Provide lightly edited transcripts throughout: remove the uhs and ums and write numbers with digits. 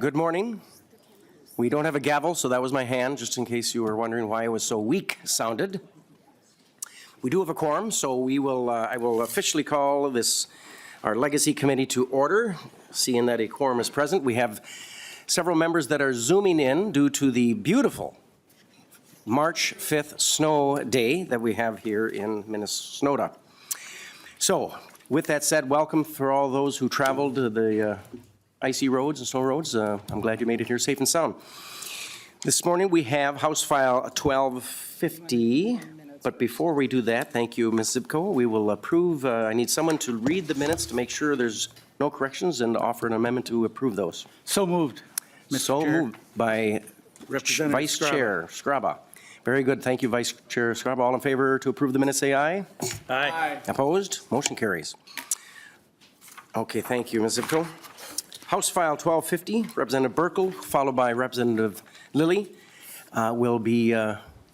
Good morning. We don't have a gavel, so that was my hand, just in case you were wondering why it was so weak sounded. We do have a quorum, so I will officially call this, our Legacy Committee to order. Seeing that a quorum is present, we have several members that are zooming in due to the beautiful March 5th snow day that we have here in Minnesota. So, with that said, welcome for all those who traveled the icy roads and snow roads. I'm glad you made it here safe and sound. This morning we have House File 1250, but before we do that, thank you, Ms. Zibko, we will approve, I need someone to read the minutes to make sure there's no corrections and offer an amendment to approve those. So moved, Mr. So Chair. moved by Representative Vice Scraba. Chair Scraba. Very good, thank you, Vice Chair Scraba. All in favor to approve the minutes, say aye. Aye. Opposed? Motion carries. Okay, thank you, Ms. Zibko. House File 1250, Representative Burkel, followed by Representative Lilly, will be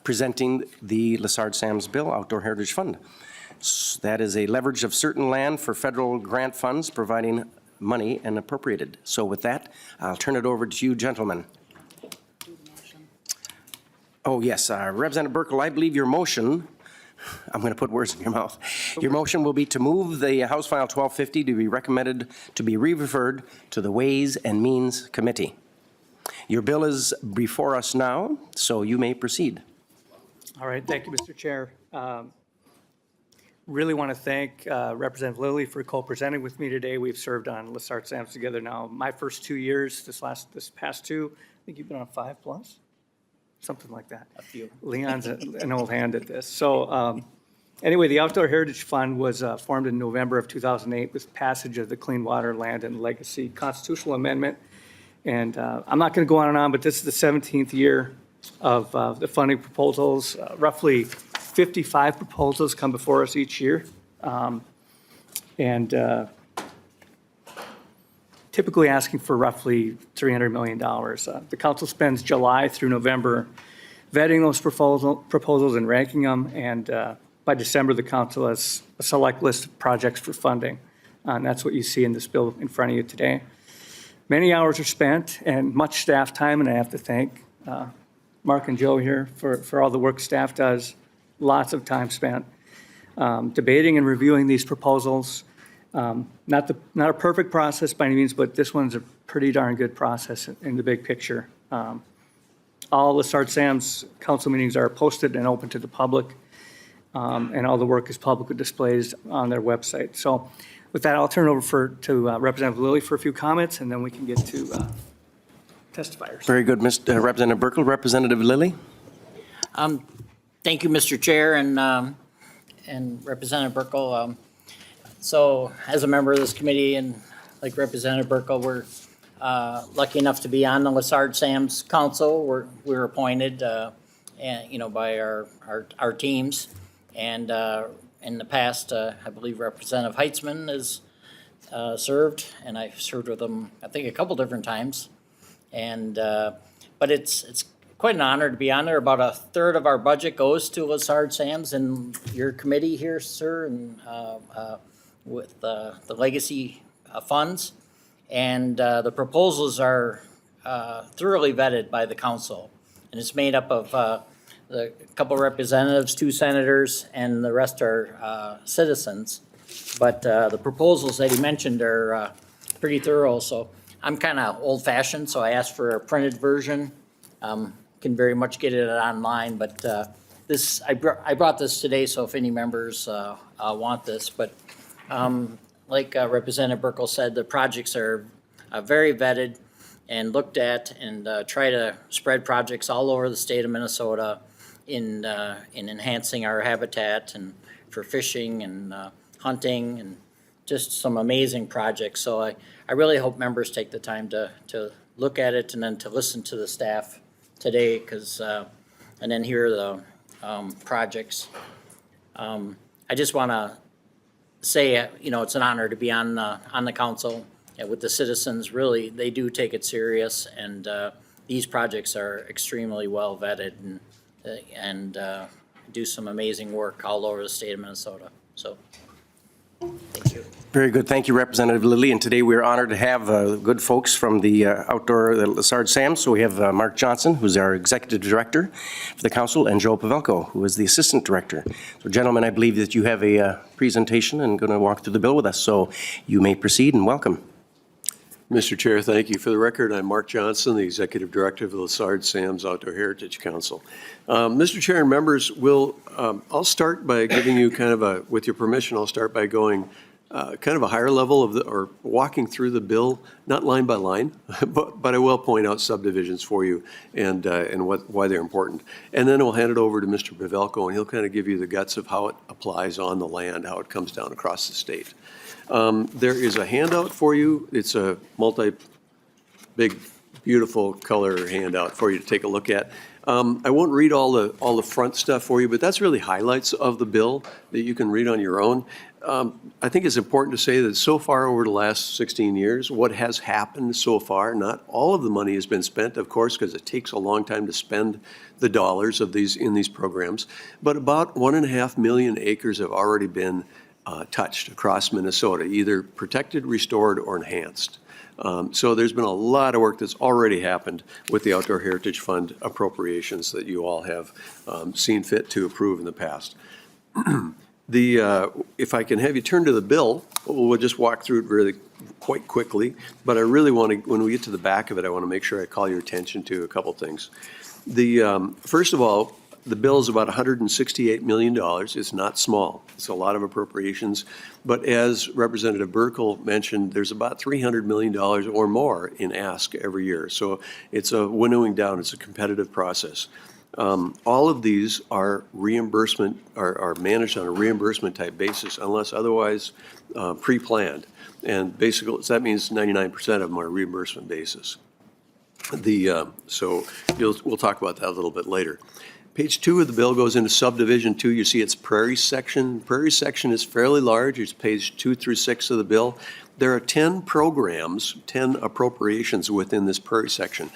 presenting the Lessard-Sams Bill Outdoor Heritage Fund. That is a leverage of certain land for federal grant funds providing money and appropriated. So with that, I'll turn it over to you, gentlemen. Oh, yes, Representative Burkel, I believe your motion, I'm going to put words in your mouth. Your motion will be to move the House File 1250 to be recommended to be re-referred to the Ways and Means Committee. Your bill is before us now, so you may proceed. All right, thank you, Mr. Chair. Really want to thank Representative Lilly for co-presenting with me today. We've served on Lessard-Sams together now. My first 2 years, this past two, I think you've been on 5+? Something like that. A few. Leon's an old hand at this. So anyway, the Outdoor Heritage Fund was formed in November of 2008 with passage of the Clean Water, Land, and Legacy Constitutional Amendment. And I'm not going to go on and on, but this is the 17th year of the funding proposals. Roughly 55 proposals come before us each year. Typically asking for roughly $300 million. The council spends July through November vetting those proposals and ranking them, and by December, the council has a select list of projects for funding. And that's what you see in this bill in front of you today. Many hours are spent and much staff time, and I have to thank Mark and Joe here for all the work staff does. Lots of time spent debating and reviewing these proposals. Not a perfect process by any means, but this one's a pretty darn good process in the big picture. All Lessard-Sams council meetings are posted and open to the public, and all the work is publicly displayed on their website. So with that, I'll turn it over to Representative Lilly for a few comments, and then we can get to testifiers. Very good, Mr. Representative Burkel. Representative Lilly? Thank you, Mr. Chair, and Representative Burkel. So as a member of this committee and like Representative Burkel, we're lucky enough to be on the Lessard-Sams Council. We're appointed and, by our teams. And in the past, I believe Representative Heitzman has served, and I've served with him, I think, a couple different times. And but it's quite an honor to be on there. About a third of our budget goes to Lessard-Sams and your committee here, sir, and with the legacy funds. And the proposals are thoroughly vetted by the council. And it's made up of a couple representatives, 2 senators, and the rest are citizens. But the proposals that he mentioned are pretty thorough. So I'm kind of old-fashioned, so I asked for a printed version. Can very much get it online, but I brought this today, so if any members want this. But like Representative Burkel said, the projects are very vetted and looked at, and try to spread projects all over the state of Minnesota in enhancing our habitat and for fishing and hunting, and just some amazing projects. So I really hope members take the time to look at it and then to listen to the staff today, and then hear the projects. I just want to say, it's an honor to be on the council with the citizens. Really, they do take it serious, and these projects are extremely well vetted and do some amazing work all over the state of Minnesota. So Thank you. Very good. Thank you, Representative Lilly. And today we're honored to have good folks from the the Lessard Sams. So we have Mark Johnson, who's our Executive Director for the Council, and Joe Pavelko, who is the Assistant Director. So gentlemen, I believe that you have a presentation and going to walk through the bill with us. So you may proceed and welcome. Mr. Chair, thank you. For the record, I'm Mark Johnson, the Executive Director of the Lessard Sams Outdoor Heritage Council. Mr. Chair and members, I'll start by giving you kind of with your permission, I'll start by going kind of a higher level or walking through the bill, not line by line, but I will point out subdivisions for you and why they're important. And then we'll hand it over to Mr. Pavelko, and he'll kind of give you the guts of how it applies on the land, how it comes down across the state. There is a handout for you. It's a big, beautiful color handout for you to take a look at. I won't read all the front stuff for you, but that's really highlights of the bill that you can read on your own. I think it's important to say that so far over the last 16 years, what has happened so far, not all of the money has been spent, of course, because it takes a long time to spend the dollars in these programs, but about 1.5 million acres have already been touched across Minnesota, either protected, restored, or enhanced. So there's been a lot of work that's already happened with the Outdoor Heritage Fund appropriations that you all have seen fit to approve in the past. If I can have you turn to the bill, we'll just walk through it really quite quickly, but I really want to, when we get to the back of it, I want to make sure I call your attention to a couple things. First of all, the bill is about $168 million. It's not small. It's a lot of appropriations. But as Representative Burkel mentioned, there's about $300 million or more in ask every year. So it's a winnowing down. It's a competitive process. All of these are reimbursement, are managed on a reimbursement type basis unless otherwise pre-planned. And basically, so that means 99% of them are reimbursement basis. So we'll talk about that a little bit later. Page 2 of the bill goes into subdivision 2. You see its prairie section. Prairie section is fairly large. It's page 2 through 6 of the bill. There are 10 programs, 10 appropriations within this prairie section.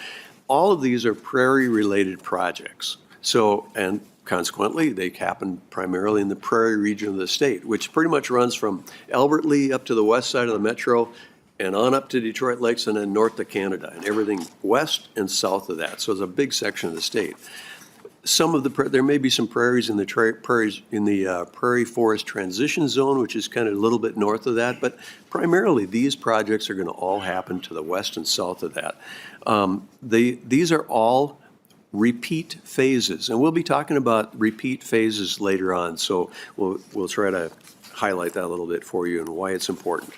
All of these are prairie-related projects. So, and consequently, they happen primarily in the prairie region of the state, which pretty much runs from Albert Lea up to the west side of the metro and on up to Detroit Lakes and then north to Canada and everything west and south of that. So it's a big section of the state. Some of there may be some prairies in the prairie forest transition zone, which is kind of a little bit north of that, but primarily these projects are going to all happen to the west and south of that. These are all repeat phases, and we'll be talking about repeat phases later on, so we'll try to highlight that a little bit for you and why it's important.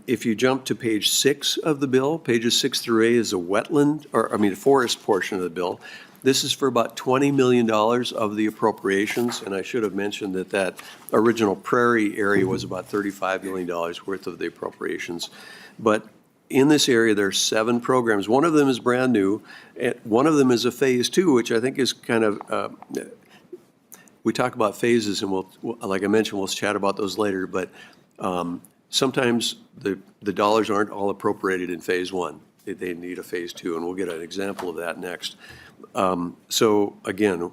If you jump to page 6 of the bill, pages 6 through 8 is a forest portion of the bill. This is for about $20 million of the appropriations, and I should have mentioned that original prairie area was about $35 million worth of the appropriations. But in this area, there are 7 programs. One of them is brand new. One of them is a phase 2, which I think is kind of, we talk about phases, and like I mentioned, we'll chat about those later, but sometimes the dollars aren't all appropriated in phase 1. They need a phase 2, and we'll get an example of that next. So again,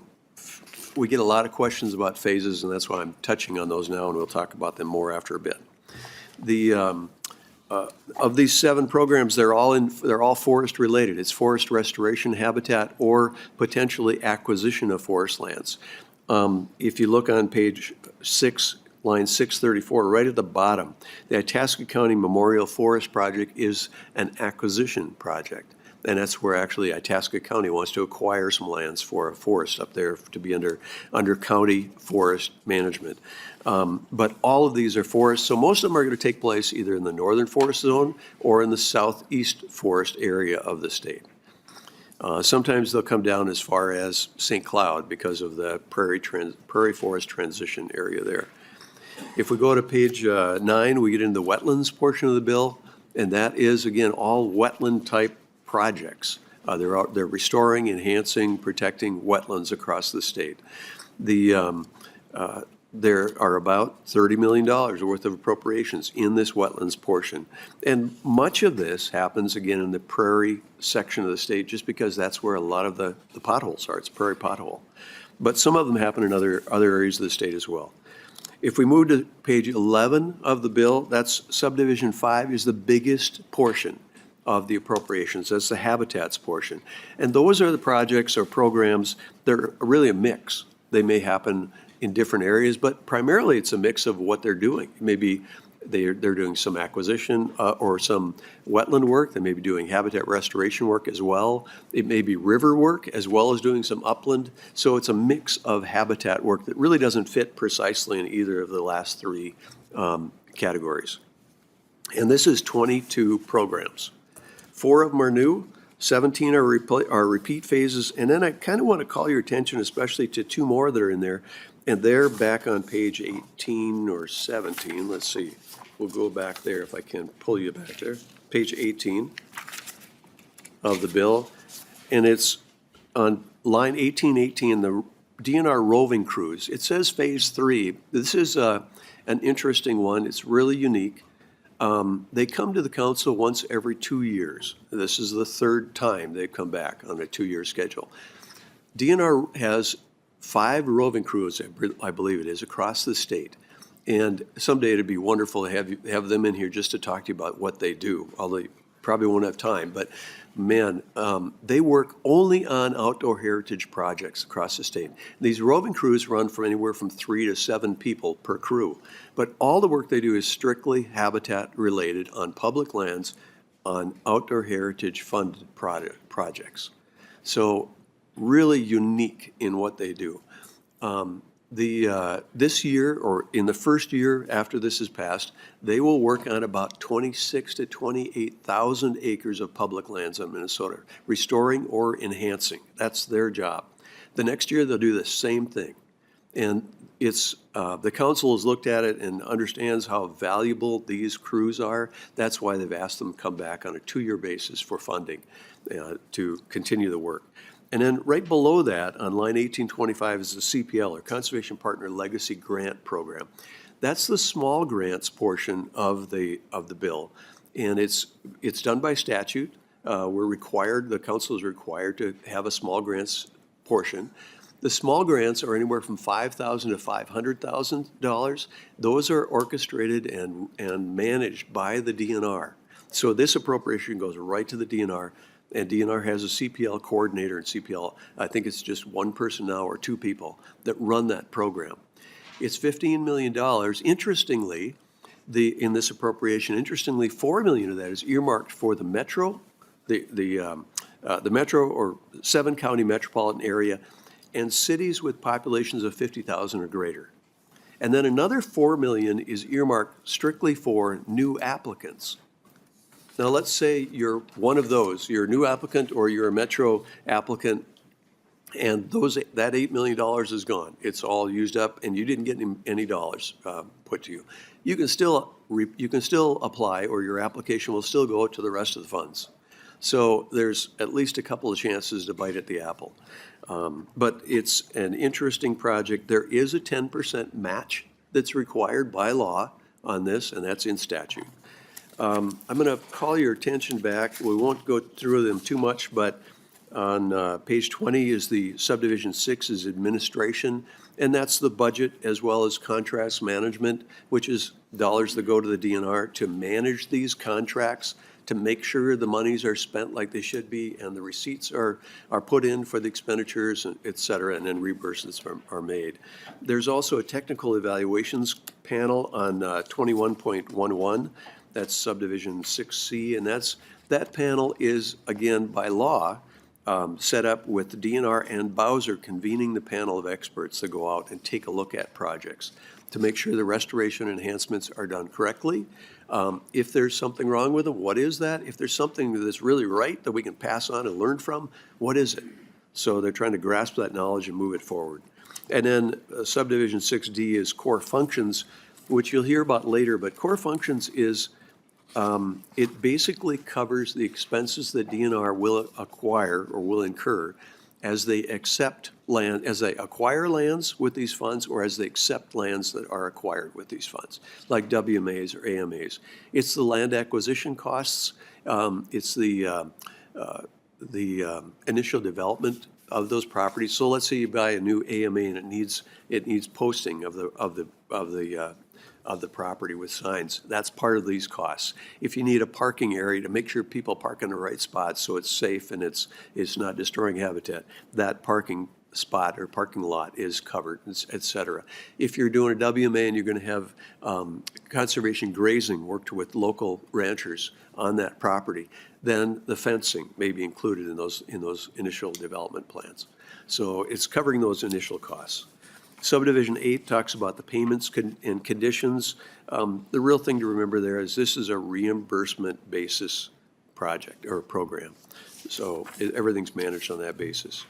we get a lot of questions about phases, and that's why I'm touching on those now, and we'll talk about them more after a bit. Of these 7 programs, they're all forest related. It's forest restoration, habitat, or potentially acquisition of forest lands. If you look on page 6, line 634, right at the bottom, the Itasca County Memorial Forest Project is an acquisition project. And that's where actually Itasca County wants to acquire some lands for a forest up there to be under county forest management. But all of these are forests, so most of them are going to take place either in the northern forest zone or in the southeast forest area of the state. Sometimes they'll come down as far as St. Cloud because of the prairie forest transition area there. If we go to page 9, we get into the wetlands portion of the bill, and that is, again, all wetland-type projects. They're restoring, enhancing, protecting wetlands across the state. There are about $30 million worth of appropriations in this wetlands portion. And much of this happens, again, in the prairie section of the state, just because that's where a lot of the potholes are. It's prairie pothole. But some of them happen in other areas of the state as well. If we move to page 11 of the bill, that's subdivision 5 is the biggest portion of the appropriations. That's the habitats portion. And those are the projects or programs, they're really a mix. They may happen in different areas, but primarily it's a mix of what they're doing. Maybe they're doing some acquisition or some wetland work. They may be doing habitat restoration work as well. It may be river work as well as doing some upland. So it's a mix of habitat work that really doesn't fit precisely in either of the last three categories. And this is 22 programs. 4 of them are new, 17 are repeat phases, and then I kind of want to call your attention especially to 2 more that are in there, and they're back on page 18 or 17. Let's see. We'll go back there if I can pull you back there. Page 18 of the bill, and it's on line 1818, the DNR roving crews. It says phase 3. This is an interesting one. It's really unique. They come to the council once every 2 years. This is the 3rd time they've come back on a 2-year schedule. DNR has 5 roving crews, I believe it is, across the state. And someday it'd be wonderful to have them in here just to talk to you about what they do, although you probably won't have time. But man, they work only on outdoor heritage projects across the state. These roving crews run from anywhere from 3 to 7 people per crew. But all the work they do is strictly habitat related on public lands on outdoor heritage funded projects. So really unique in what they do. This year, or in the first year after this is passed, they will work on about 26 to 28,000 acres of public lands in Minnesota, restoring or enhancing. That's their job. The next year, they'll do the same thing. And it's, the council has looked at it and understands how valuable these crews are. That's why they've asked them to come back on a 2-year basis for funding to continue the work. And then right below that, on line 1825, is the CPL, or Conservation Partner Legacy Grant Program. That's the small grants portion of the bill, and it's done by statute. We're required, the council is required to have a small grants portion. The small grants are anywhere from $5,000 to $500,000. Those are orchestrated and managed by the DNR. So this appropriation goes right to the DNR. And DNR has a CPL coordinator, and CPL, I think it's just 1 person now or 2 people that run that program. It's $15 million. Interestingly, in this appropriation, $4 million of that is earmarked for the metro, the metro or 7-county metropolitan area, and cities with populations of 50,000 or greater. And then another $4 million is earmarked strictly for new applicants. Now, let's say you're one of those, you're a new applicant or you're a metro applicant, and that $8 million is gone. It's all used up, and you didn't get any dollars put to you. You can still apply, or your application will still go to the rest of the funds. So there's at least a couple of chances to bite at the apple. But it's an interesting project. There is a 10% match that's required by law on this, and that's in statute. I'm going to call your attention back. We won't go through them too much, but on page 20 is the subdivision 6 is administration, and that's the budget as well as contracts management, which is dollars that go to the DNR to manage these contracts, to make sure the monies are spent like they should be and the receipts are put in for the expenditures, et cetera, and then reimbursements are made. There's also a technical evaluations panel on 21.11. That's subdivision 6C, and that panel is, again, by law, set up with the DNR and Bowser convening the panel of experts to go out and take a look at projects to make sure the restoration enhancements are done correctly. If there's something wrong with them, what is that? If there's something that's really right that we can pass on and learn from, what is it? So they're trying to grasp that knowledge and move it forward. And then subdivision 6D is core functions, which you'll hear about later, but core functions is it basically covers the expenses that DNR will acquire or will incur as they accept land, as they acquire lands with these funds, or as they accept lands that are acquired with these funds, like WMAs or AMAs. It's the land acquisition costs. It's the initial development those properties. So let's say you buy a new AMA and it needs posting of the property with signs. That's part of these costs. If you need a parking area to make sure people park in the right spot so it's safe and it's not destroying habitat, that parking spot or parking lot is covered, et cetera. If you're doing a WMA and you're going to have conservation grazing worked with local ranchers on that property, then the fencing may be included in those initial development plans. So it's covering those initial costs. Subdivision 8 talks about the payments and conditions. The real thing to remember there is this is a reimbursement basis project or program. So everything's managed on that basis.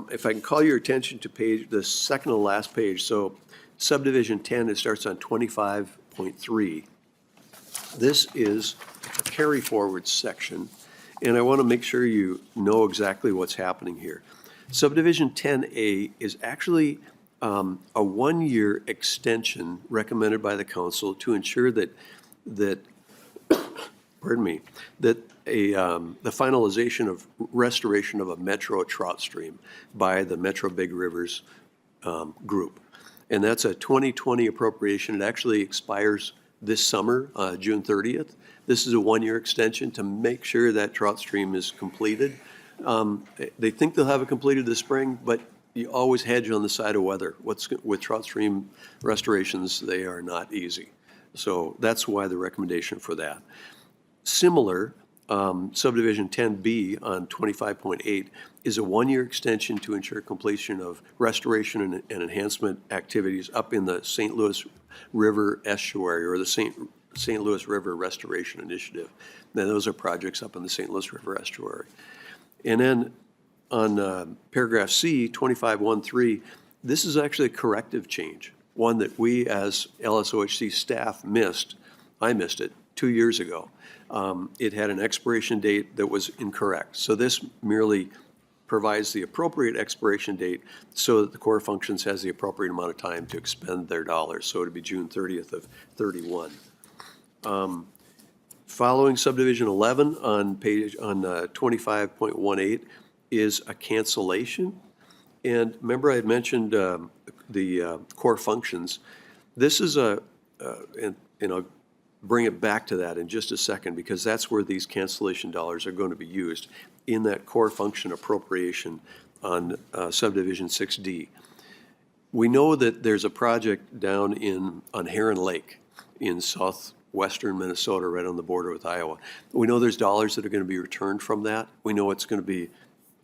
If I can call your attention to the second to last page, so subdivision 10, it starts on 25.3. This is a carry forward section, and I want to make sure you know exactly what's happening here. Subdivision 10A is actually a one-year extension recommended by the council to ensure that pardon me, that the finalization of restoration of a metro trout stream by the Metro Big Rivers group. And that's a 2020 appropriation. It actually expires this summer, June 30th. This is a one-year extension to make sure that trout stream is completed. They think they'll have it completed this spring, but you always hedge on the side of weather. With trout stream restorations, they are not easy. So that's why the recommendation for that. Similar, subdivision 10B on 25.8 is a one-year extension to ensure completion of restoration and enhancement activities up in the St. Louis River Estuary, or the St. Louis River Restoration Initiative. Now, those are projects up in the St. Louis River Estuary. And then on paragraph C, 25.1.3, this is actually a corrective change, one that we as LSOHC staff missed. I missed it 2 years ago. It had an expiration date that was incorrect. So this merely provides the appropriate expiration date so that the Corps of Functions has the appropriate amount of time to expend their dollars. So it would be June 30th of 31. Following subdivision 11 on 25.18 is a cancellation. And remember I had mentioned the Corps Functions. This is and I'll bring it back to that in just a second, because that's where these cancellation dollars are going to be used in that core function appropriation on subdivision 6D. We know that there's a project down on Heron Lake in southwestern Minnesota, right on the border with Iowa. We know there's dollars that are going to be returned from that. We know it's going to be,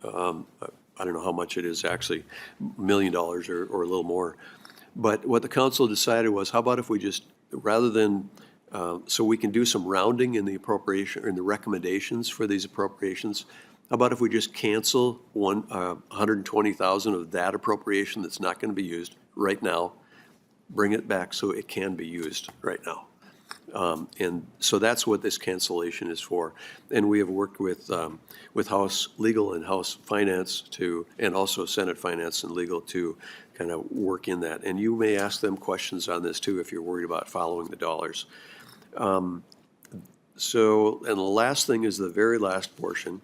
I don't know how much it is actually, $1 million or a little more. But what the council decided was, how about if we just, rather than so we can do some rounding in the appropriation, or in the recommendations for these appropriations. How about if we just cancel $120,000 of that appropriation that's not going to be used right now, bring it back so it can be used right now. And so that's what this cancellation is for. And we have worked with House Legal and House Finance and also Senate Finance and Legal to kind of work in that. And you may ask them questions on this too if you're worried about following the dollars. And the last thing is the very last portion.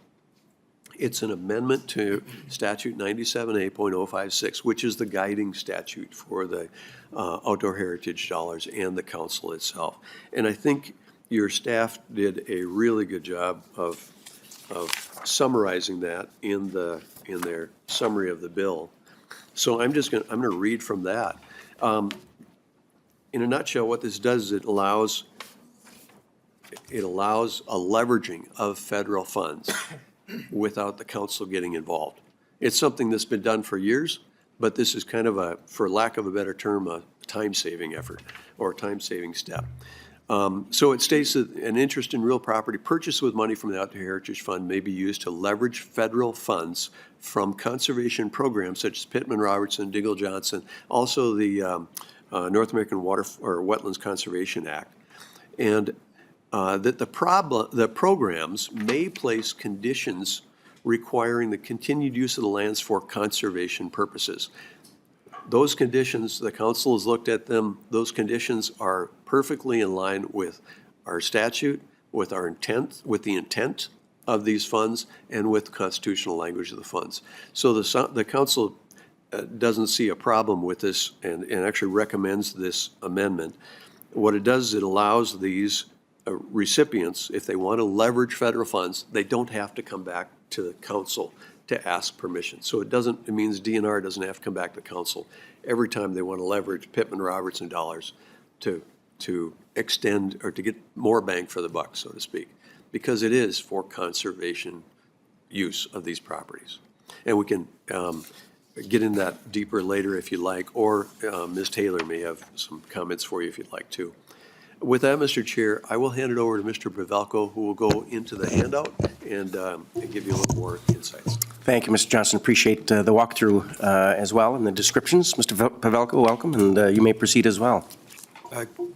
It's an amendment to statute 97A.056, which is the guiding statute for the outdoor heritage dollars and the council itself. And I think your staff did a really good job of summarizing that in their summary of the bill. So I'm going to read from that. In a nutshell, what this does is it allows a leveraging of federal funds without the council getting involved. It's something that's been done for years, but this is kind of for lack of a better term, a time-saving effort or a time-saving step. So it states that an interest in real property purchased with money from the Outdoor Heritage Fund may be used to leverage federal funds from conservation programs such as Pittman-Robertson, Dingell-Johnson, also the North American Wetlands Conservation Act. And that the programs may place conditions requiring the continued use of the lands for conservation purposes. Those conditions, the council has looked at them, those conditions are perfectly in line with our statute, with our intent, with the intent of these funds and with constitutional language of the funds. So the council doesn't see a problem with this and actually recommends this amendment. What it does is it allows these recipients, if they want to leverage federal funds, they don't have to come back to the council to ask permission. So it means DNR doesn't have to come back to council every time they want to leverage Pittman-Robertson dollars to extend or to get more bang for the buck, so to speak, because it is for conservation use of these properties. And we can get in that deeper later if you like, or Ms. Taylor may have some comments for you if you'd like to. With that, Mr. Chair, I will hand it over to Mr. Pavelko, who will go into the handout and give you a little more insights. Thank you, Mr. Johnson. Appreciate the walkthrough as well and the descriptions. Mr. Pavelko, welcome, and you may proceed as well.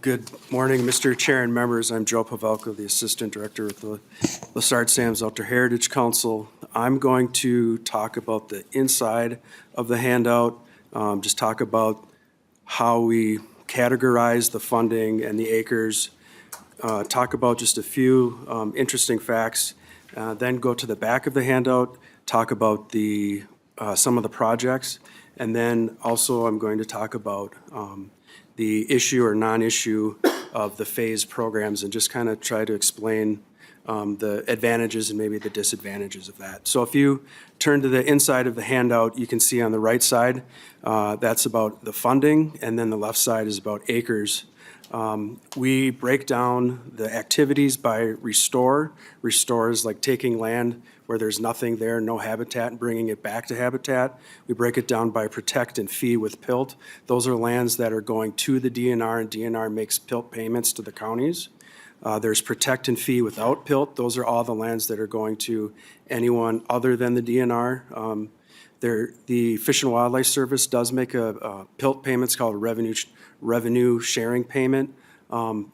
Good morning, Mr. Chair and members. I'm Joe Pavelko, the Assistant Director with the Lessard Sam's Outdoor Heritage Council. I'm going to talk about the inside of the handout, just talk about how we categorize the funding and the acres, talk about just a few interesting facts, then go to the back of the handout, talk about some of the projects, and then also I'm going to talk about the issue or non-issue of the phase programs and just kind of try to explain the advantages and maybe the disadvantages of that. So if you turn to the inside of the handout, you can see on the right side, that's about the funding, and then the left side is about acres. We break down the activities by restore. Restore is like taking land where there's nothing there, no habitat, and bringing it back to habitat. We break it down by protect and fee with PILT. Those are lands that are going to the DNR, and DNR makes PILT payments to the counties. There's protect and fee without PILT. Those are all the lands that are going to anyone other than the DNR. The Fish and Wildlife Service does make a PILT payment. It's called a revenue sharing payment.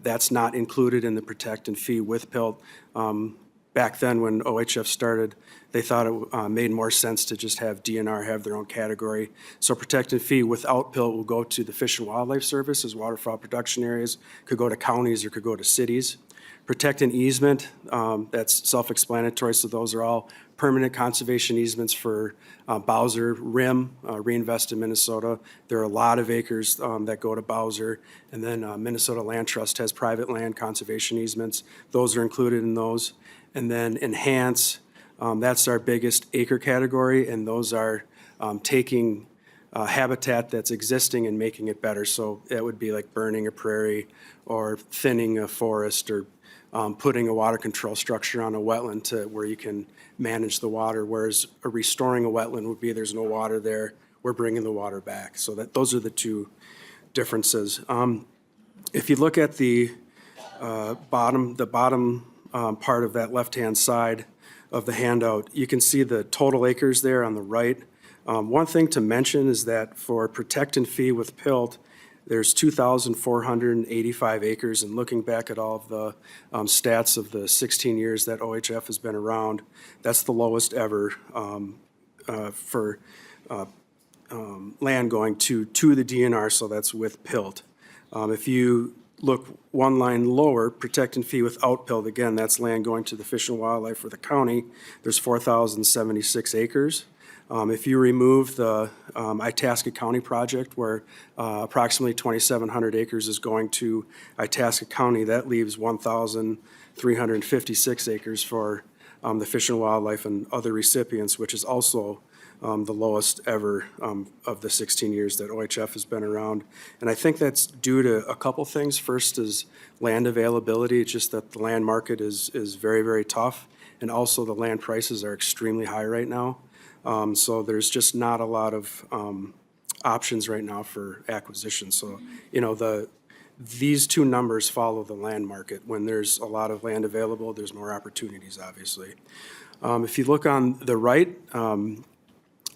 That's not included in the protect and fee with PILT. Back then, when OHF started, they thought it made more sense to just have DNR have their own category. So protect and fee without PILT will go to the Fish and Wildlife Service as waterfowl production areas, could go to counties or could go to cities. Protect and easement, that's self-explanatory, so those are all permanent conservation easements for Bowser, RIM, Reinvest in Minnesota. There are a lot of acres that go to Bowser, and then Minnesota Land Trust has private land conservation easements. Those are included in those. And then enhance, that's our biggest acre category, and those are taking habitat that's existing and making it better. So that would be like burning a prairie or thinning a forest or putting a water control structure on a wetland to where you can manage the water, whereas restoring a wetland would be there's no water there, we're bringing the water back. So those are the two differences. If you look at the bottom part of that left-hand side of the handout, you can see the total acres there on the right. One thing to mention is that for protect and fee with PILT, there's 2,485 acres, and looking back at all of the stats of the 16 years that OHF has been around, that's the lowest ever for land going to the DNR, so that's with PILT. If you look one line lower, protect and fee without PILT, again, that's land going to the Fish and Wildlife or the county, there's 4,076 acres. If you remove the Itasca County project where approximately 2,700 acres is going to Itasca County, that leaves 1,356 acres for the Fish and Wildlife and other recipients, which is also the lowest ever of the 16 years that OHF has been around. And I think that's due to a couple things. First is land availability. It's just that the land market is very, very tough. And also the land prices are extremely high right now. So there's just not a lot of options right now for acquisition. So, these two numbers follow the land market. When there's a lot of land available, there's more opportunities, obviously. If you look on the right,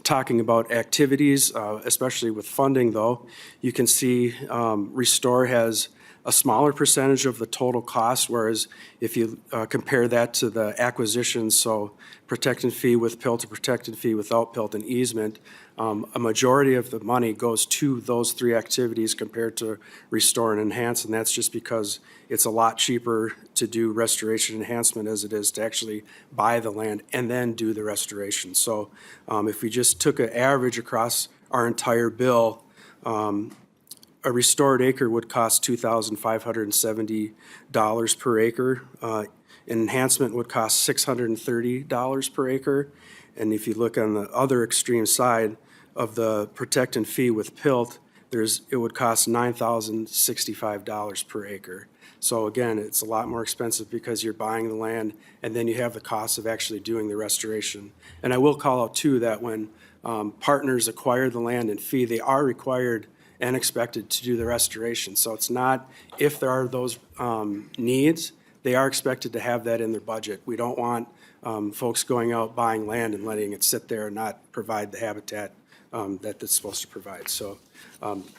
talking about activities, especially with funding though, you can see Restore has a smaller percentage of the total cost, whereas if you compare that to the acquisitions, so protect and fee with PILT to protect and fee without PILT and easement, a majority of the money goes to those three activities compared to restore and enhance, and that's just because it's a lot cheaper to do restoration enhancement as it is to actually buy the land and then do the restoration. So if we just took an average across our entire bill, a restored acre would cost $2,570 per acre. An enhancement would cost $630 per acre. And if you look on the other extreme side of the protect and fee with PILT, it would cost $9,065 per acre. So again, it's a lot more expensive because you're buying the land and then you have the cost of actually doing the restoration. And I will call out too that when partners acquire the land and fee, they are required and expected to do the restoration. So it's not if there are those needs, they are expected to have that in their budget. We don't want folks going out buying land and letting it sit there and not provide the habitat that it's supposed to provide. So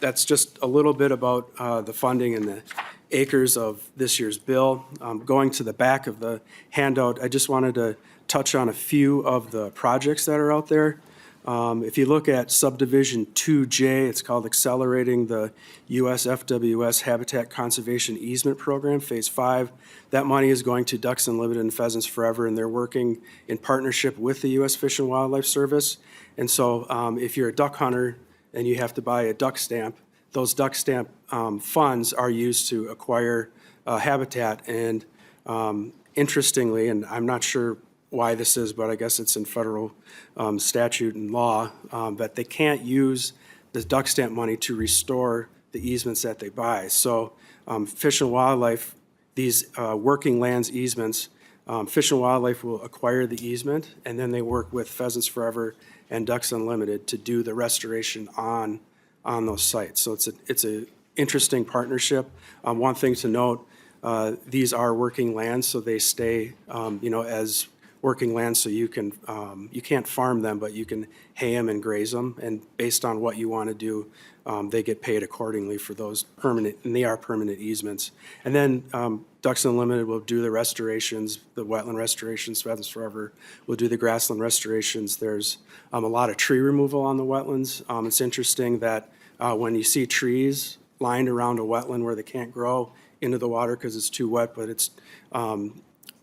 that's just a little bit about the funding and the acres of this year's bill. Going to the back of the handout, I just wanted to touch on a few of the projects that are out there. If you look at subdivision 2J, it's called Accelerating the U.S. FWS Habitat Conservation Easement Program, Phase 5. That money is going to Ducks Unlimited and Pheasants Forever, and they're working in partnership with the U.S. Fish and Wildlife Service. And so if you're a duck hunter and you have to buy a duck stamp, those duck stamp funds are used to acquire habitat. And interestingly, and I'm not sure why this is, but I guess it's in federal statute and law, but they can't use the duck stamp money to restore the easements that they buy. So Fish and Wildlife, these working lands easements, Fish and Wildlife will acquire the easement, and then they work with Pheasants Forever and Ducks Unlimited to do the restoration on those sites. So it's a interesting partnership. One thing to note, these are working lands, so they stay, as working land, so you can't farm them, but you can hay them and graze them, and based on what you want to do, they get paid accordingly for those permanent, and they are permanent easements. And then Ducks Unlimited will do the restorations, the wetland restorations. Pheasants Forever will do the grassland restorations. There's a lot of tree removal on the wetlands. It's interesting that when you see trees lined around a wetland where they can't grow into the water because it's too wet, but it's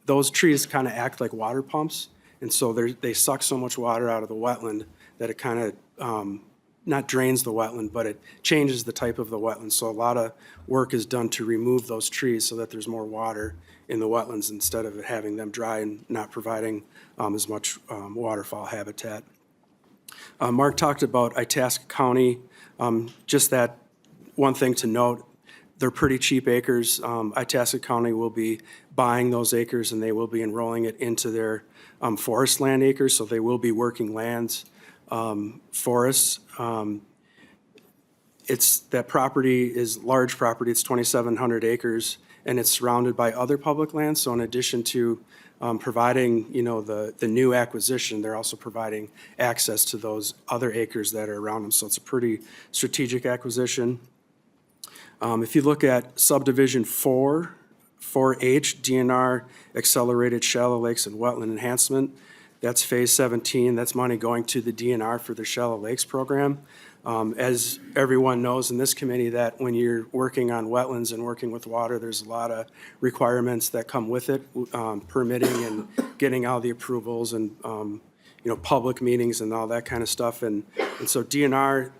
those trees kind of act like water pumps, and so they suck so much water out of the wetland that it kind of not drains the wetland, but it changes the type of the wetland. So a lot of work is done to remove those trees so that there's more water in the wetlands instead of having them dry and not providing as much waterfowl habitat. Mark talked about Itasca County. Just that one thing to note, they're pretty cheap acres. Itasca County will be buying those acres and they will be enrolling it into their forest land acres, so they will be working lands, forests. That property is large property, it's 2,700 acres, and it's surrounded by other public lands. So in addition to providing, the new acquisition, they're also providing access to those other acres that are around them. So it's a pretty strategic acquisition. If you look at subdivision 4, 4H, DNR Accelerated Shallow Lakes and Wetland Enhancement, that's phase 17. That's money going to the DNR for the Shallow Lakes program. As everyone knows in this committee, that when you're working on wetlands and working with water, there's a lot of requirements that come with it, permitting and getting all the approvals and, public meetings and all that kind of stuff. And so DNR,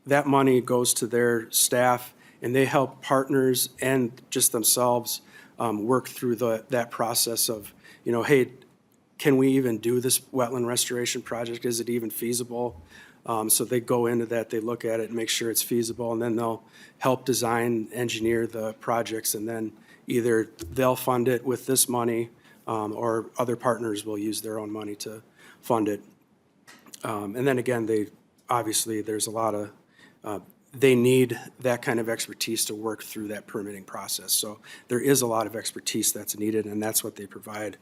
that money goes to their staff, and they help partners and just themselves work through that process of, hey, can we even do this wetland restoration project? Is it even feasible? So they go into that, they look at it and make sure it's feasible, and then they'll help design, engineer the projects, and then either they'll fund it with this money or other partners will use their own money to fund it. And then again, there's a lot of, they need that kind of expertise to work through that permitting process. So there is a lot of expertise that's needed, and that's what they provide.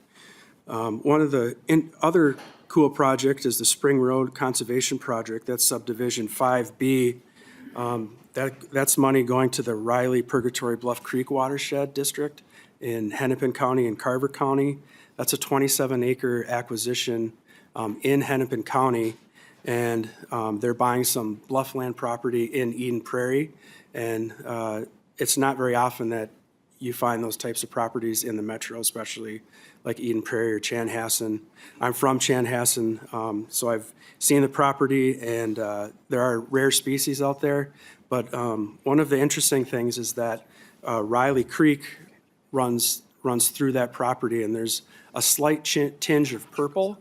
One of the other cool project is the Spring Road Conservation Project. That's subdivision 5B. That's money going to the Riley Purgatory Bluff Creek Watershed District in Hennepin County and Carver County. That's a 27-acre acquisition in Hennepin County, and they're buying some bluffland property in Eden Prairie. And it's not very often that you find those types of properties in the metro, especially like Eden Prairie or Chanhassen. I'm from Chanhassen, so I've seen the property, and there are rare species out there. But one of the interesting things is that Riley Creek runs through that property, and there's a slight tinge of purple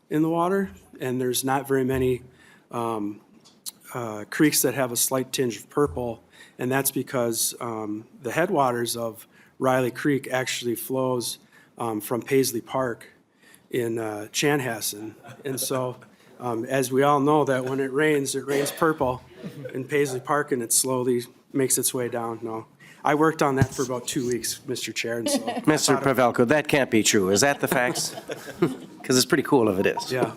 in the water, and there's not very many creeks that have a slight tinge of purple, and that's because the headwaters of Riley Creek actually flows from Paisley Park in Chanhassen. And so, as we all know, that when it rains purple in Paisley Park, and it slowly makes its way down. No, I worked on that for about 2 weeks, Mr. Chair, and so. Mr. Pavelko, that can't be true. Is that the facts? Because it's pretty cool if it is. Yeah.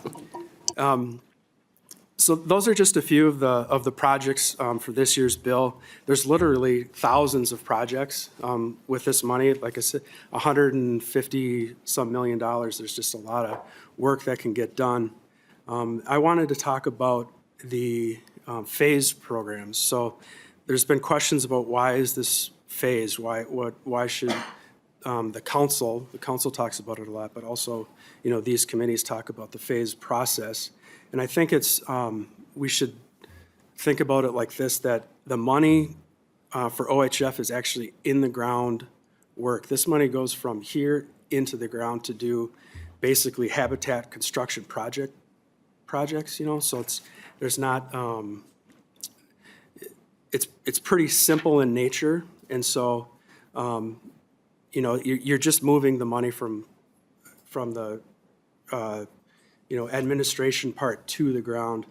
So those are just a few of the projects for this year's bill. There's literally thousands of projects with this money. Like I said, $150-some million. There's just a lot of work that can get done. I wanted to talk about the phased programs. So there's been questions about why is this phased? Why should the council talks about it a lot, but also, these committees talk about the phased process. And I think we should think about it like this, that the money for OHF is actually in the ground work. This money goes from here into the ground to do basically habitat construction projects, so there's not, it's pretty simple in nature. And so, you're just moving the money from the, administration part to the ground,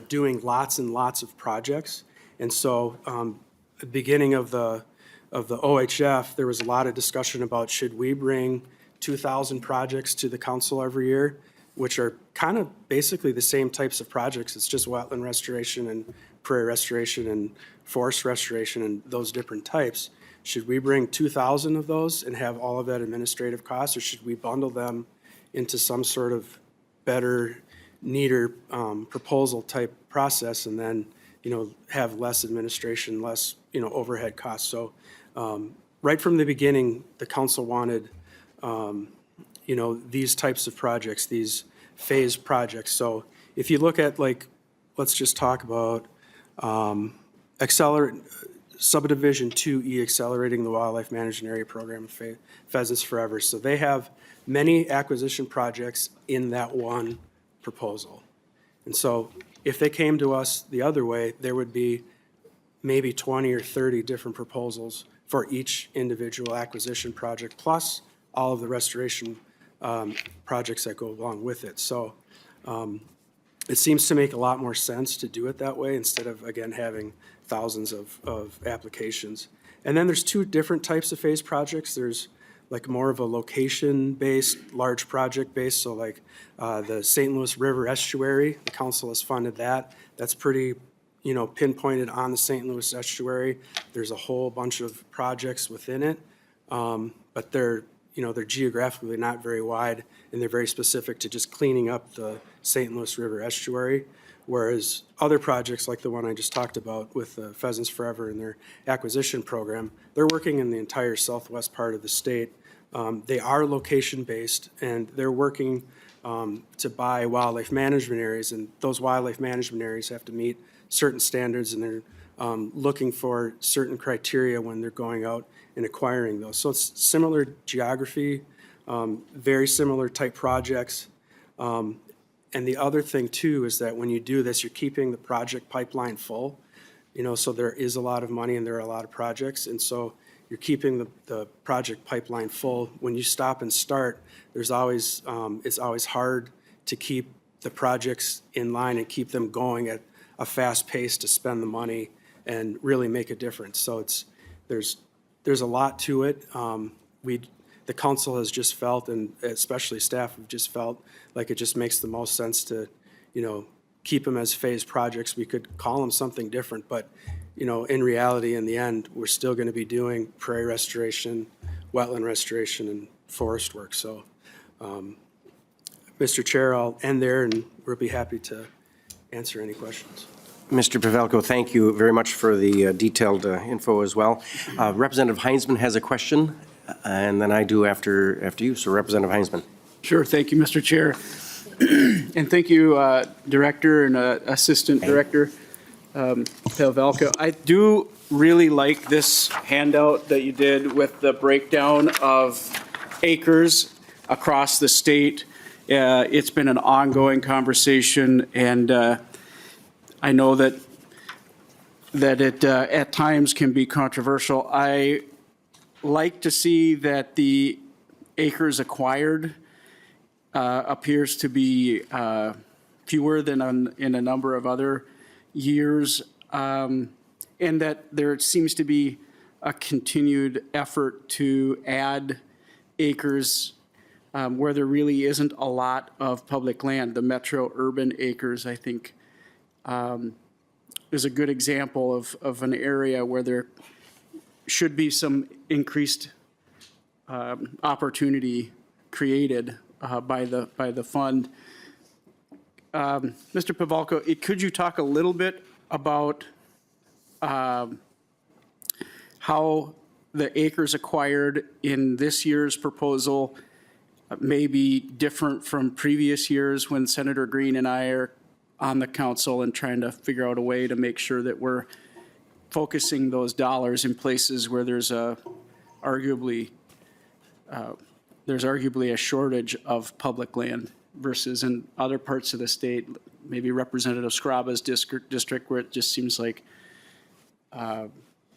doing lots and lots of projects. And so, at the beginning of the OHF, there was a lot of discussion about should we bring 2,000 projects to the council every year, which are kind of basically the same types of projects. It's just wetland restoration and prairie restoration and forest restoration and those different types. Should we bring 2,000 of those and have all of that administrative cost, or should we bundle them into some sort of better, neater proposal type process, and then, have less administration, less, overhead costs? So right from the beginning, the council wanted, these types of projects, these phased projects. So if you look at, let's just talk about Subdivision 2E, accelerating the wildlife management area program, Pheasants Forever. So they have many acquisition projects in that one proposal. And so if they came to us the other way, there would be maybe 20 or 30 different proposals for each individual acquisition project, plus all of the restoration projects that go along with it. So it seems to make a lot more sense to do it that way instead of, again, having thousands of applications. And then there's two different types of phase projects. There's more of a location-based, large project-based, so the St. Louis River Estuary, the council has funded that. That's pretty, pinpointed on the St. Louis Estuary. There's a whole bunch of projects within it, but they're geographically not very wide, and they're very specific to just cleaning up the St. Louis River Estuary. Whereas other projects like the one I just talked about with Pheasants Forever and their acquisition program, they're working in the entire southwest part of the state. They are location-based, and they're working to buy wildlife management areas, and those wildlife management areas have to meet certain standards, and they're looking for certain criteria when they're going out and acquiring those. So it's similar geography, very similar type projects. And the other thing too is that when you do this, you're keeping the project pipeline full. So there is a lot of money and there are a lot of projects. And so you're keeping the project pipeline full. When you stop and start, it's always hard to keep the projects in line and keep them going at a fast pace to spend the money and really make a difference. So there's a lot to it. The council has just felt, and especially staff have just felt like it just makes the most sense to, keep them as phased projects. We could call them something different, but in reality, in the end, we're still going to be doing prairie restoration, wetland restoration, and forest work. So, Mr. Chair, I'll end there, and we'll be happy to answer any questions. Mr. Pavelko, thank you very much for the detailed info as well. Representative Heinsman has a question, and then I do after you. So Representative Heinsman. Sure. Thank you, Mr. Chair. And thank you, Director and Assistant Director Pavelko. I do really like this handout that you did with the breakdown of acres across the state. It's been an ongoing conversation, and I know that it at times can be controversial. I like to see that the acres acquired appears to be fewer than in a number of other years, and that there seems to be a continued effort to add acres where there really isn't a lot of public land. The metro urban acres, I think, is a good example of an area where there should be some increased opportunity created by the fund. Mr. Pavelko, could you talk a little bit about how the acres acquired in this year's proposal may be different from previous years when Senator Green and I are on the council and trying to figure out a way to make sure that we're focusing those dollars in places where there's arguably a shortage of public land versus in other parts of the state, maybe Representative Scraba's district where it just seems like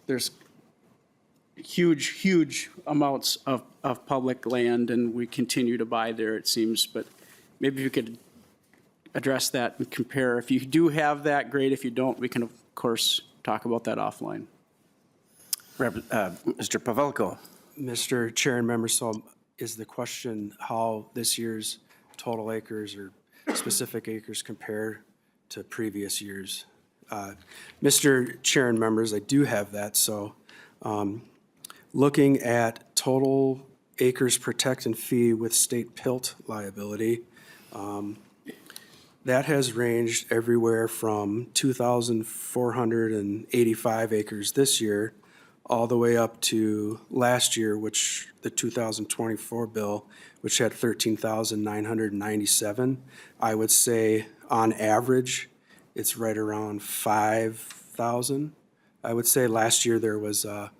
there's huge amounts of public land and we continue to buy there, it seems. But maybe you could address that and compare. If you do have that, great. If you don't, we can, of course, talk about that offline. Mr. Pavelko. Mr. Chair and members, so is the question how this year's total acres or specific acres compare to previous years? Mr. Chair and members, I do have that. So looking at total acres protect and fee with state PILT liability, that has ranged everywhere from 2,485 acres this year all the way up to last year, which the 2024 bill, which had 13,997. I would say on average, it's right around 5,000. I would say last year there was a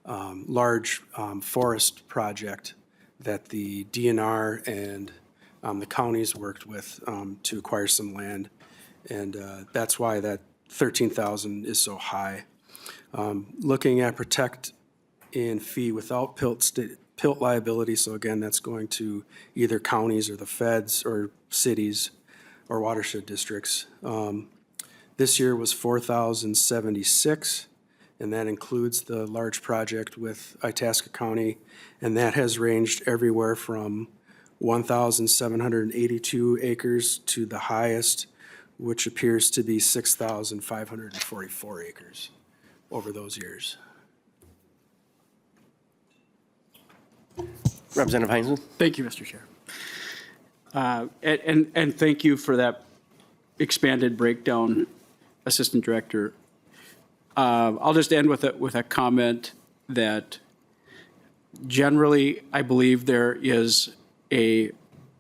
large forest project that the DNR and the counties worked with to acquire some land. And that's why that 13,000 is so high. Looking at protect and fee without PILT liability, so again, that's going to either counties or the feds or cities or watershed districts. This year was 4,076, and that includes the large project with Itasca County, and that has ranged everywhere from 1,782 acres to the highest, which appears to be 6,544 acres over those years. Representative Heinsman. Thank you, Mr. Chair. And thank you for that expanded breakdown, Assistant Director. I'll just end with a comment that generally I believe there is a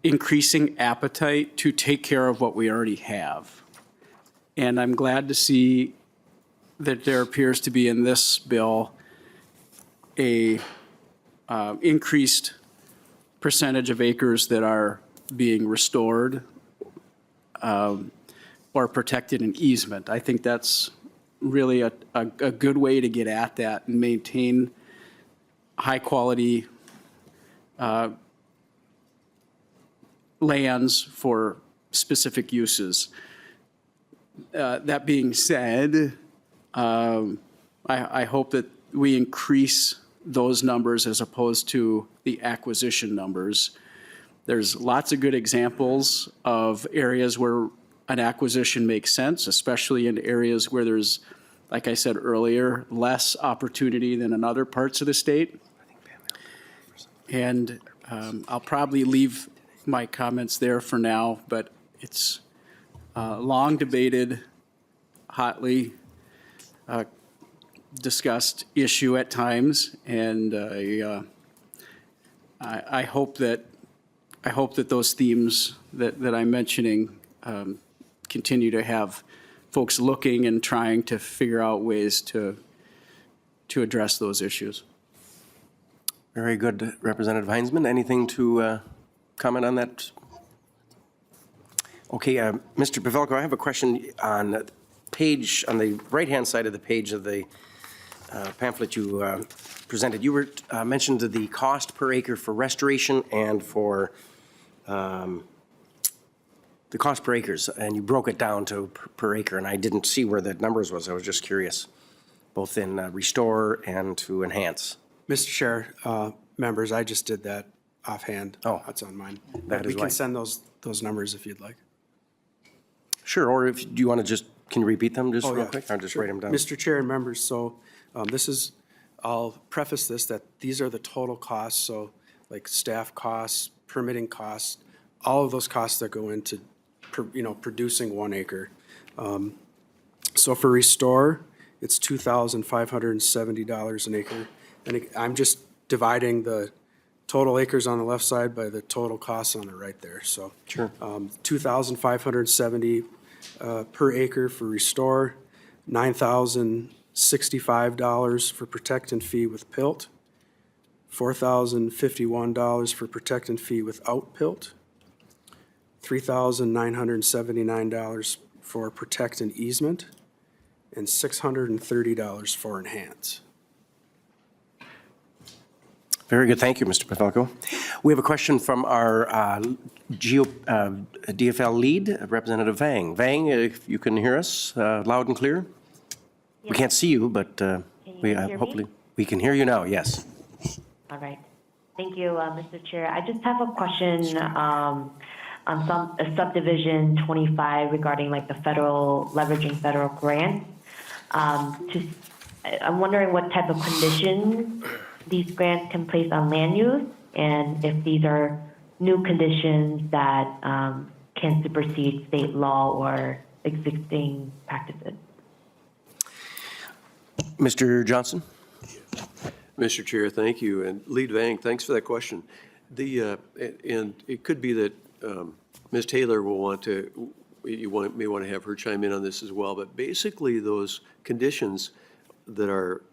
increasing appetite to take care of what we already have. And I'm glad to see that there appears to be in this bill a increased percentage of acres that are being restored or protected in easement. I think that's really a good way to get at that and maintain high quality lands for specific uses. That being said, I hope that we increase those numbers as opposed to the acquisition numbers. There's lots of good examples of areas where an acquisition makes sense, especially in areas where there's like I said earlier, less opportunity than in other parts of the state. And I'll probably leave my comments there for now, but it's a long debated, hotly discussed issue at times, and I hope that those themes that I'm mentioning continue to have folks looking and trying to figure out ways to address those issues. Very good, Representative Heinzman. Anything to comment on that? Okay, Mr. Pavelko, I have a question on the page, on the right-hand side of the page of the pamphlet you presented. You were mentioned the cost per acre for restoration and for the cost per acres, and you broke it down to per acre, and I didn't see where the numbers was. I was just curious, both in restore and to enhance. Mr. Chair, members, I just did that offhand. Oh. That's on mine. That We is can why. send those numbers if you'd like. Sure, or if, do you want to just, can you repeat them just Oh, real yeah. quick? I'll just write them down. Mr. Chair and members, so this is, I'll preface this that these are the total costs, so like staff costs, permitting costs, all of those costs that go into, producing 1 acre. So for restore, it's $2,570 an acre. And I'm just dividing the total acres on the left side by the total costs on the right there, so. Sure. 2,570 per acre for restore, $9,065 for protect and fee with pilt, $4,051 for protect and fee without pilt, $3,979 for protect and easement, and $630 for enhance. Very good, thank you, Mr. Pavelko. We have a question from our DFL lead, Representative Vang. Vang, if you can hear us loud and clear? We can't see you, but we hear me? hopefully, we can hear you now, yes. All right. Thank you, Mr. Chair. I just have a question on subdivision 25 regarding like the leveraging federal grants. I'm wondering what type of conditions these grants can place on land use, and if these are new conditions that can supersede state law or existing practices. Mr. Johnson? Mr. Chair, thank you. And Lead Vang, thanks for that question. And it could be that Ms. Taylor will want to, may want to have her chime in on this as well. But basically, those conditions that are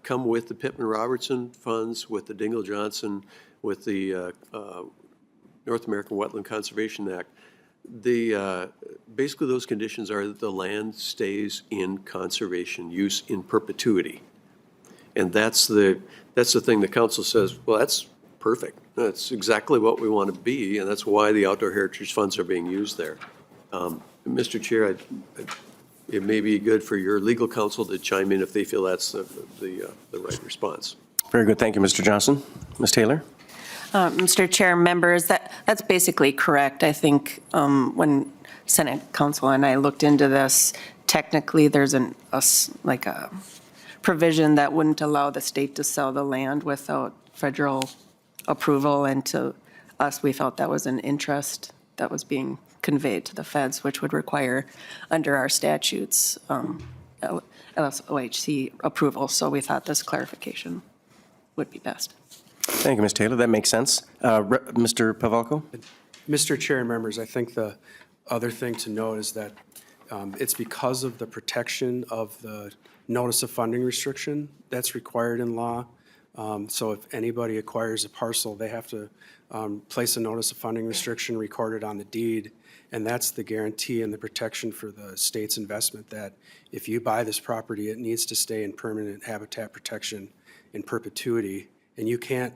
come with the Pittman-Robertson funds, with the Dingell-Johnson, with the North American Wetland Conservation Act, basically those conditions are that the land stays in conservation use in perpetuity. And that's the thing the council says, well, that's perfect. That's exactly what we want to be, and that's why the outdoor heritage funds are being used there. Mr. Chair, it may be good for your legal counsel to chime in if they feel that's the right response. Very good, thank you, Mr. Johnson. Ms. Taylor? Mr. Chair, members, that's basically correct. I think when Senate Council and I looked into this, technically there's a provision that wouldn't allow the state to sell the land without federal approval, and to us, we felt that was an interest that was being conveyed to the feds, which would require, under our statutes, LSOHC approval. So we thought this clarification would be best. Thank you, Ms. Taylor, that makes sense. Mr. Pavelko? Mr. Chair and members, I think the other thing to note is that it's because of the protection of the notice of funding restriction that's required in law. So if anybody acquires a parcel, they have to place a notice of funding restriction recorded on the deed. And that's the guarantee and the protection for the state's investment, that if you buy this property, it needs to stay in permanent habitat protection in perpetuity. And you can't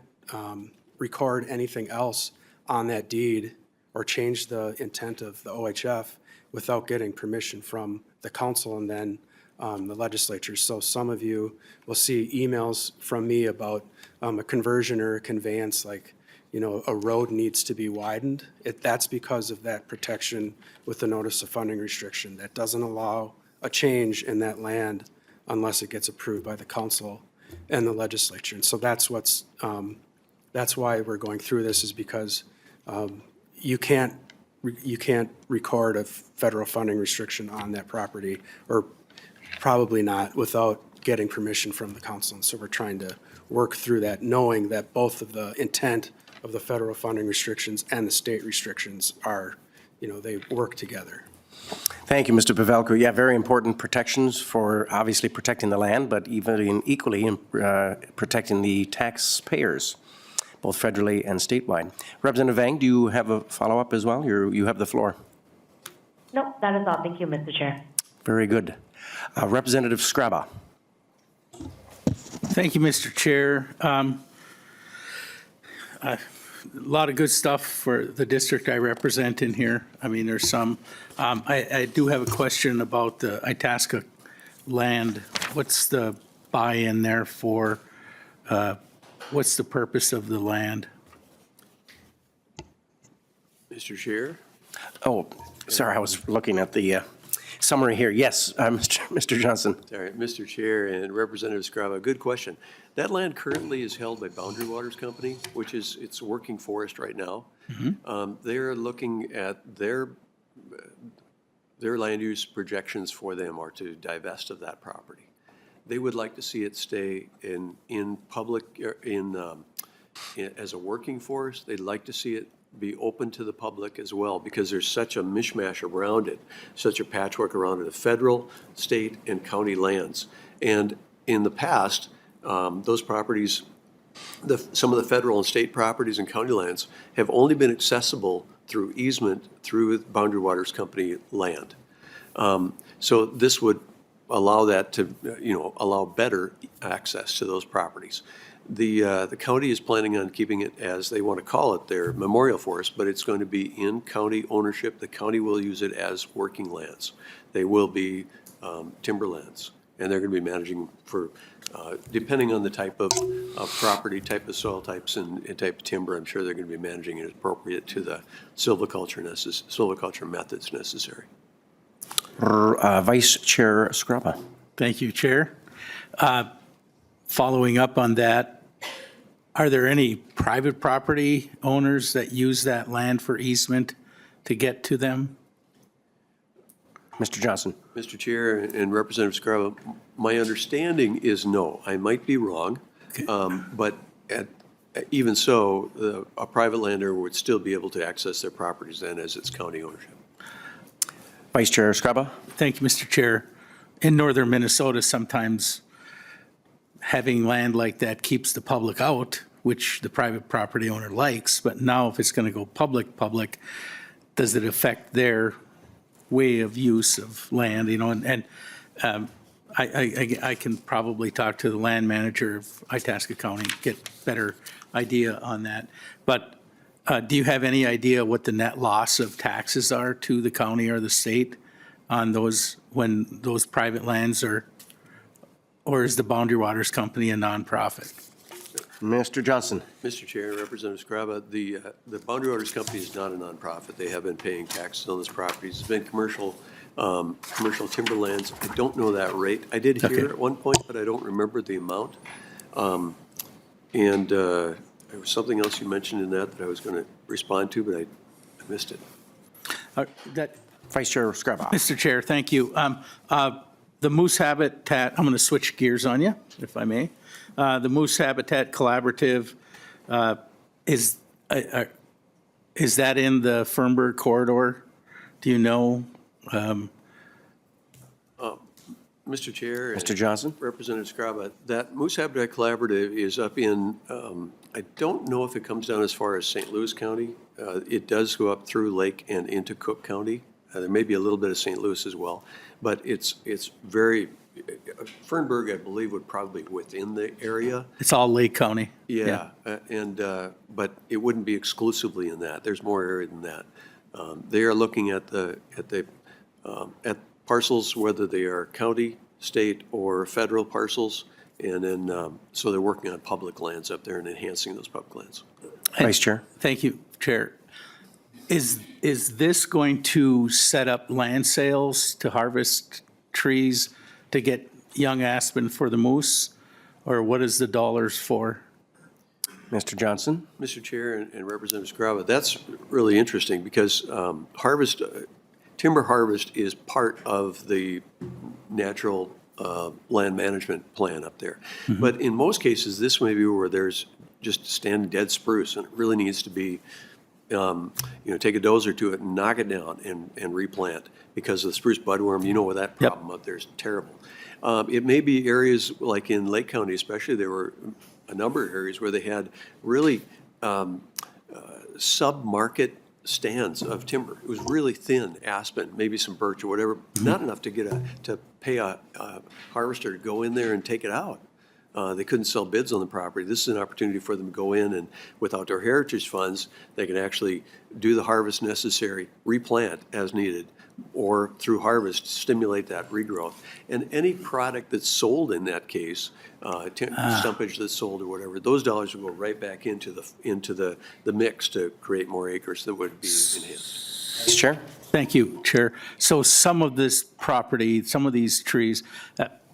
record anything else on that deed or change the intent of the OHF without getting permission from the council and then the legislature. So some of you will see emails from me about a conversion or a conveyance, like, a road needs to be widened. That's because of that protection with the notice of funding restriction. That doesn't allow a change in that land unless it gets approved by the council and the legislature. And so that's why we're going through this, is because you can't record a federal funding restriction on that property, or probably not, without getting permission from the council. And so we're trying to work through that, knowing that both of the intent of the federal funding restrictions and the state restrictions are, they work together. Thank you, Mr. Pavelko. Yeah, very important protections for obviously protecting the land, but even equally in protecting the taxpayers, both federally and statewide. Representative Vang, do you have a follow-up as well? You have the floor. Nope, that is all. Thank you, Mr. Chair. Very good. Representative Skraba. Thank you, Mr. Chair. A lot of good stuff for the district I represent in here. I mean, there's some. I do have a question about the Itasca land. What's the buy-in there for? What's the purpose of the land? Mr. Chair? Oh, sorry, I was looking at the summary here. Yes, Mr. Johnson. All right, Mr. Chair and Representative Skraba, good question. That land currently is held by Boundary Waters Company, which is, it's working forest right now. They're looking at their land use projections for them are to divest of that property. They would like to see it stay in public, as a working forest. They'd like to see it be open to the public as well, because there's such a mishmash around it, such a patchwork around it of federal, state, and county lands. And in the past, those properties, some of the federal and state properties and county lands have only been accessible through easement through Boundary Waters Company land. So this would allow that to, allow better access to those properties. The county is planning on keeping it, as they want to call it, their memorial forest, but it's going to be in county ownership. The county will use it as working lands. They will be timberlands, and they're going to be managing for, depending on the type of property, type of soil types, and type of timber, I'm sure they're going to be managing it appropriate to the silviculture methods necessary. Vice Chair Skraba. Thank you, Chair. Following up on that, are there any private property owners that use that land for easement to get to them? Mr. Johnson. Mr. Chair and Representative Skraba, my understanding is no. I might be wrong, but even so, a private landowner would still be able to access their properties then as it's county ownership. Vice Chair Skraba. Thank you, Mr. Chair. In northern Minnesota, sometimes having land like that keeps the public out, which the private property owner likes. But now if it's going to go public, does it affect their way of use of land? I can probably talk to the land manager of Itasca County, get better idea on that. But do you have any idea what the net loss of taxes are to the county or the state on those, when those private lands are, or is the Boundary Waters Company a nonprofit? Mr. Johnson. Mr. Chair, Representative Skraba, the Boundary Waters Company is not a nonprofit. They have been paying taxes on those properties. It's been commercial timberlands. I don't know that rate. I did hear at one point, but I don't remember the amount. There was something else you mentioned in that I was going to respond to, but I missed it. Vice Chair Skraba. Mr. Chair, thank you. The moose habitat, I'm going to switch gears on you, if I may. The Moose Habitat Collaborative, is that in the Fernburg corridor? Do you know? Mr. Chair. Mr. Johnson. Representative Skraba, that Moose Habitat Collaborative is up in, I don't know if it comes down as far as St. Louis County. It does go up through Lake and into Cook County. There may be a little bit of St. Louis as well, but it's very, Fernburg, I believe, would probably be within the area. It's all Lake County. Yeah, but it wouldn't be exclusively in that. There's more area than that. They are looking at parcels, whether they are county, state, or federal parcels, and then so they're working on public lands up there and enhancing those public lands. Vice Chair. Thank you, Chair. Is this going to set up land sales to harvest trees to get young aspen for the moose? Or what is the dollars for? Mr. Johnson? Mr. Chair and Representative Scrava, that's really interesting because timber harvest is part of the natural land management plan up there. But in most cases, this may be where there's just standing dead spruce and it really needs to be, take a dozer to it and knock it down and replant because of the spruce budworm. You know what that problem up there is terrible. It may be areas like in Lake County especially, there were a number of areas where they had really sub-market stands of timber. It was really thin aspen, maybe some birch or whatever, not enough to pay a harvester to go in there and take it out. They couldn't sell bids on the property. This is an opportunity for them to go in and with outdoor heritage funds, they can actually do the harvest necessary, replant as needed, or through harvest, stimulate that regrowth. And any product that's sold in that case, stumpage that's sold or whatever, those dollars will go right back into the mix to create more acres that would be enhanced. Mr. Chair? Thank you, Chair. So some of this property, some of these trees,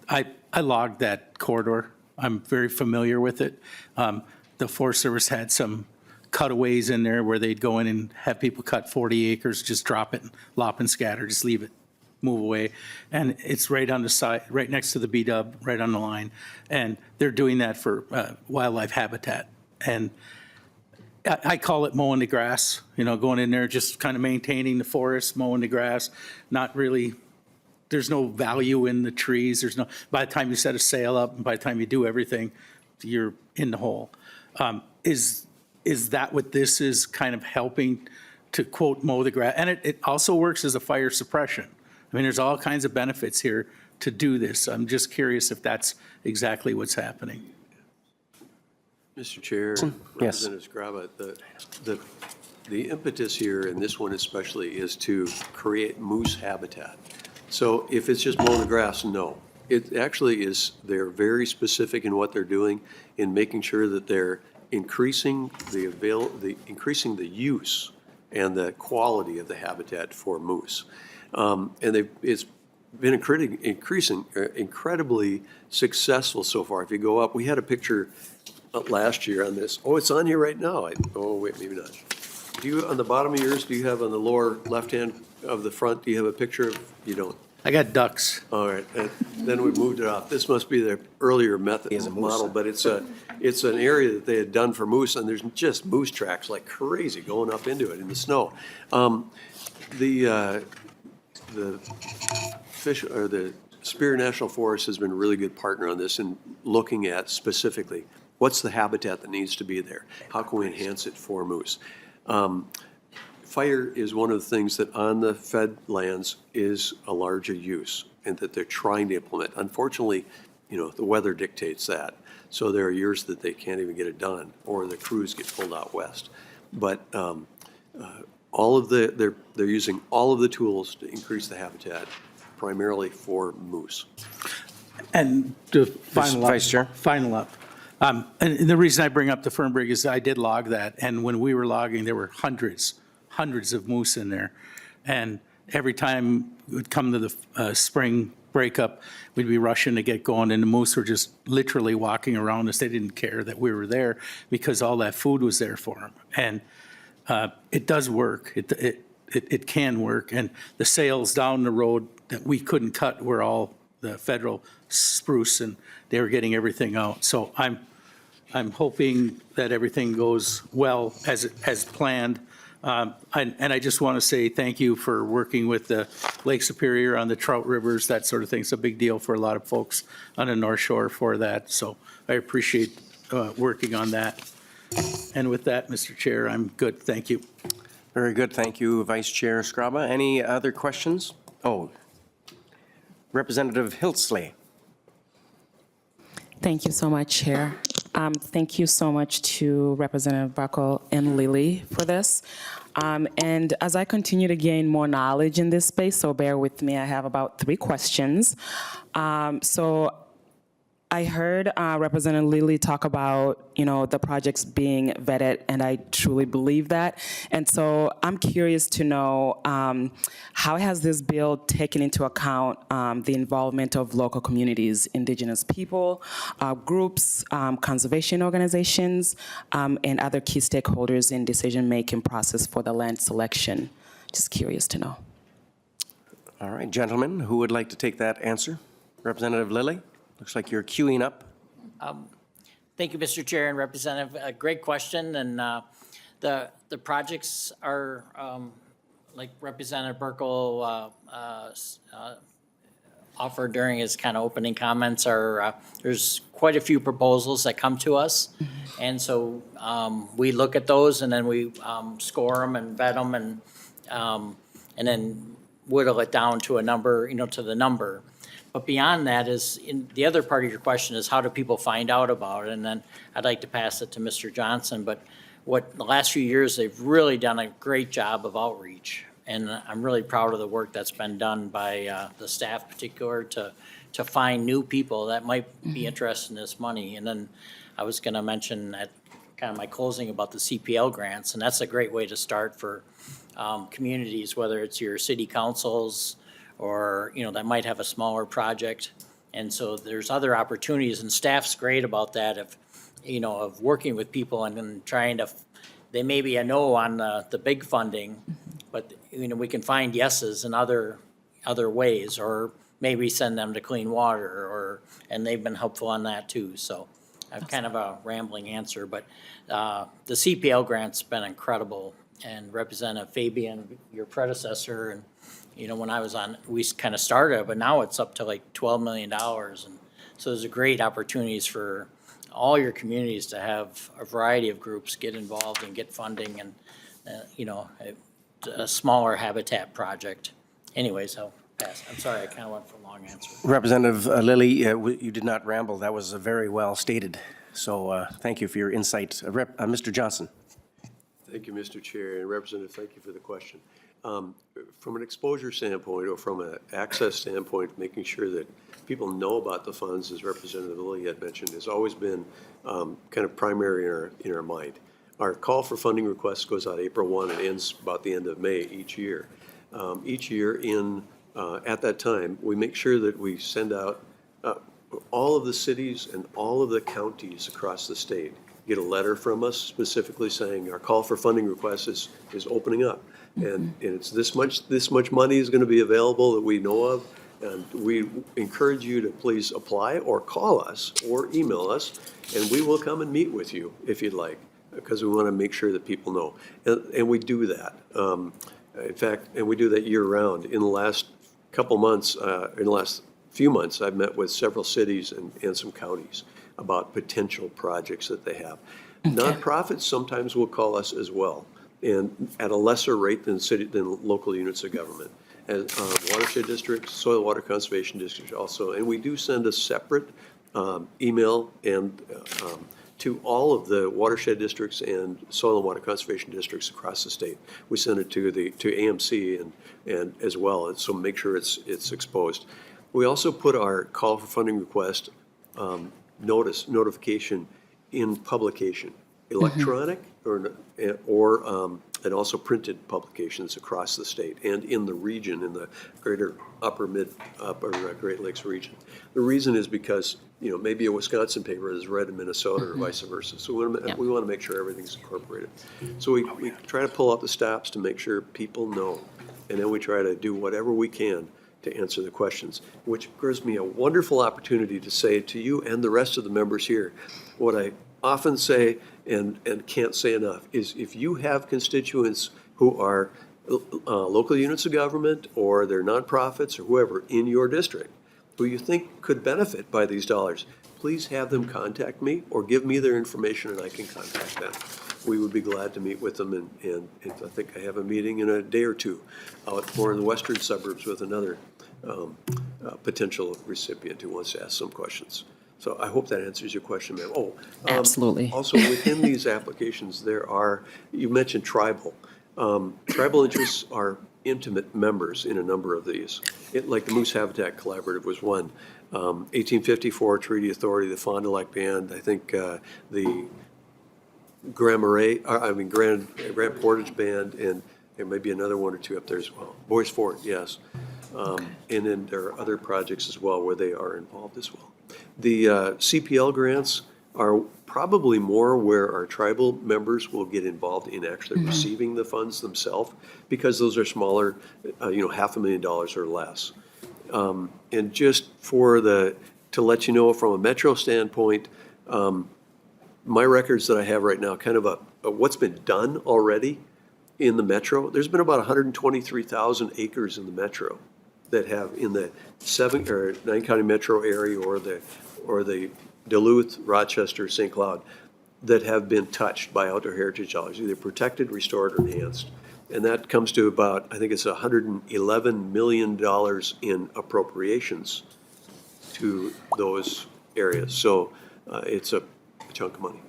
I logged that corridor. I'm very familiar with it. The Forest Service had some cutaways in there where they'd go in and have people cut 40 acres, just drop it, lop and scatter, just leave it, move away. And it's right on the side, right next to the B-dub, right on the line. And they're doing that for wildlife habitat. And I call it mowing the grass, going in there, just kind of maintaining the forest, mowing the grass, not really, there's no value in the trees. By the time you set a sail up and by the time you do everything, you're in the hole. Is that what this is kind of helping to quote mow the grass? And it also works as a fire suppression. I mean, there's all kinds of benefits here to do this. I'm just curious if that's exactly what's happening. Mr. Chair, Yes. Representative Scrava, the impetus here, and this one especially, is to create moose habitat. So if it's just mowing the grass, no. It actually is, they're very specific in what they're doing in making sure that they're increasing increasing the use and the quality of the habitat for moose. And it's been incredibly successful so far. If you go up, we had a picture last year on this. Oh, it's on here right now. Wait, maybe not. On the bottom of yours, do you have on the lower left-hand of the front, do you have a picture of, you don't? I got ducks. All right, and then we moved it off. This must be the earlier method He has a moose. model, but it's an area that they had done for moose, and there's just moose tracks like crazy going up into it in the snow. The fish or the Superior National Forest has been a really good partner on this and looking at specifically what's the habitat that needs to be there. How can we enhance it for moose? Fire is one of the things that on the fed lands is a larger use and that they're trying to implement. Unfortunately, the weather dictates that. So there are years that they can't even get it done or the crews get pulled out west. But they're using all of the tools to increase the habitat primarily for moose. And to final up. Vice Chair. Final up. And the reason I bring up the Fernbrig is I did log that. And when we were logging, there were hundreds of moose in there. And every time it would come to the spring breakup, we'd be rushing to get going, and the moose were just literally walking around us. They didn't care that we were there because all that food was there for them. And it does work. It can work. And the sales down the road that we couldn't cut were all the federal spruce, and they were getting everything out. So I'm hoping that everything goes well as planned. And I just want to say thank you for working with the Lake Superior on the trout rivers, that sort of thing. It's a big deal for a lot of folks on the North Shore for that. So I appreciate working on that. And with that, Mr. Chair, I'm good. Thank you. Very good. Thank you, Vice Chair Scraba. Any other questions? Oh, Representative Hiltsley. Thank you so much, Chair. Thank you so much to Representative Burkel and Lily for this. And as I continue to gain more knowledge in this space, so bear with me, I have about 3 questions. So I heard Representative Lilly talk about, the projects being vetted, and I truly believe that. And so I'm curious to know, how has this bill taken into account the involvement of local communities, indigenous people, groups, conservation organizations, and other key stakeholders in decision-making process for the land selection? Just curious to know. All right, gentlemen, who would like to take that answer? Representative Lilly, looks like you're queuing up. Thank you, Mr. Chair and Representative. A great question, and the projects are, like Representative Burkel offered during his kind of opening comments, are there's quite a few proposals that come to us, and so we look at those and then we score them and vet them and then whittle it down to a number, to the number. But beyond that is, the other part of your question is how do people find out about it? And then I'd like to pass it to Mr. Johnson. But the last few years, they've really done a great job of outreach. And I'm really proud of the work that's been done by the staff particular to find new people that might be interested in this money. And then I was going to mention at kind of my closing about the CPL grants, and that's a great way to start for communities, whether it's your city councils, or, that might have a smaller project. And so there's other opportunities, and staff's great about that of working with people and then trying to, they may be a no on the big funding, but, we can find yeses in other ways, or maybe send them to clean water, and they've been helpful on that too. So I've kind of a rambling answer, but the CPL grant's been incredible. And Representative Fabian, your predecessor, and when I was on, we kind of started, but now it's up to like $12 million. And so there's great opportunities for all your communities to have a variety of groups get involved and get funding and, a smaller habitat project. Anyways, I'll pass. I'm sorry, I kind of went for a long answer. Representative Lilly, you did not ramble. That was very well stated. So thank you for your insight. Mr. Johnson. Thank you, Mr. Chair, and Representative, thank you for the question. From an exposure standpoint or from an access standpoint, making sure that people know about the funds, as Representative Lilly had mentioned, has always been kind of primary in our mind. Our call for funding requests goes out April 1 and ends about the end of May each year. Each year at that time, we make sure that we send out all of the cities and all of the counties across the state get a letter from us specifically saying our call for funding requests is opening up. And it's this much money is going to be available that we know of. And we encourage you to please apply or call us or email us, and we will come and meet with you if you'd like, because we want to make sure that people know. And we do that. In fact, and we do that year round. In the last couple months, in the last few months, I've met with several cities and some counties about potential projects that they have. Okay. Nonprofits sometimes will call us as well, and at a lesser rate than local units of government. And watershed districts, soil water conservation districts also, and we do send a separate email and to all of the watershed districts and soil and water conservation districts across the state. We send it to AMC and as well, and so make sure it's exposed. We also put our call for funding request notification in publication, electronic or and also printed publications across the state and in the region, in the greater upper Great Lakes region. The reason is because, maybe a Wisconsin paper is read in Minnesota or vice versa. So we want to make sure everything's incorporated. So we try to pull out the stops to make sure people know, and then we try to do whatever we can to answer the questions, which gives me a wonderful opportunity to say to you and the rest of the members here, what I often say and can't say enough is if you have constituents who are local units of government or they're nonprofits or whoever in your district who you think could benefit by these dollars, please have them contact me or give me their information and I can contact them. We would be glad to meet with them, and I think I have a meeting in a day or two out more in the western suburbs with another potential recipient who wants to ask some questions. So I hope that answers your question, ma'am. Absolutely. Also, within these applications, you mentioned tribal. Tribal interests are intimate members in a number of these. Like the Moose Habitat Collaborative was one. 1854 Treaty Authority, the Fond du Lac Band, I think the Grand Portage Band, and there may be another one or two up there as well. Boys Fort, yes. And then there are other projects as well where they are involved as well. The CPL grants are probably more where our tribal members will get involved in actually receiving the funds themselves, because those are smaller, $500,000 or less. And just to let you know, from a Metro standpoint, my records that I have right now, kind of what's been done already in the Metro, there's been about 123,000 acres in the Metro that have in the 7 or 9 county metro area or the Duluth, Rochester, St. Cloud that have been touched by outdoor heritage dollars, either protected, restored, or enhanced. And that comes to about, I think it's $111 million in appropriations to those areas. So it's a chunk of money.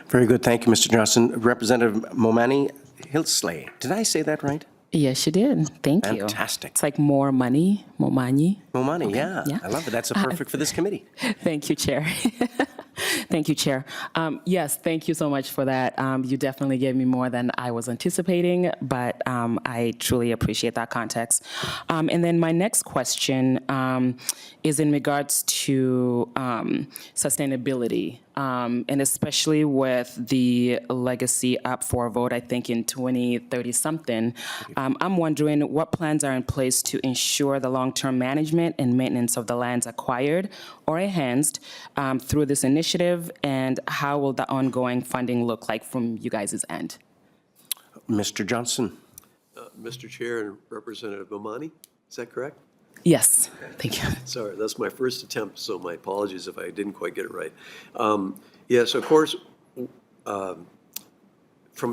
Very good. Thank you, Mr. Johnson. Representative Momani Hilsley. Did I say that right? Yes, you did. Thank you. Fantastic. It's like more money, more money. Momani, yeah. Yeah. I love it. That's perfect for this committee. Thank you, Chair. Thank you, Chair. Yes, thank you so much for that. You definitely gave me more than I was anticipating, but I truly appreciate that context. And then my next question is in regards to sustainability, and especially with the legacy up for a vote, I think in 2030-something. I'm wondering what plans are in place to ensure the long-term management and maintenance of the lands acquired or enhanced through this initiative, and how will the ongoing funding look like from you guys' end? Mr. Johnson. Mr. Chair and Representative Momani, is that correct? Yes, thank you. Sorry, that's my first attempt, so my apologies if I didn't quite get it right. Yes, of course, from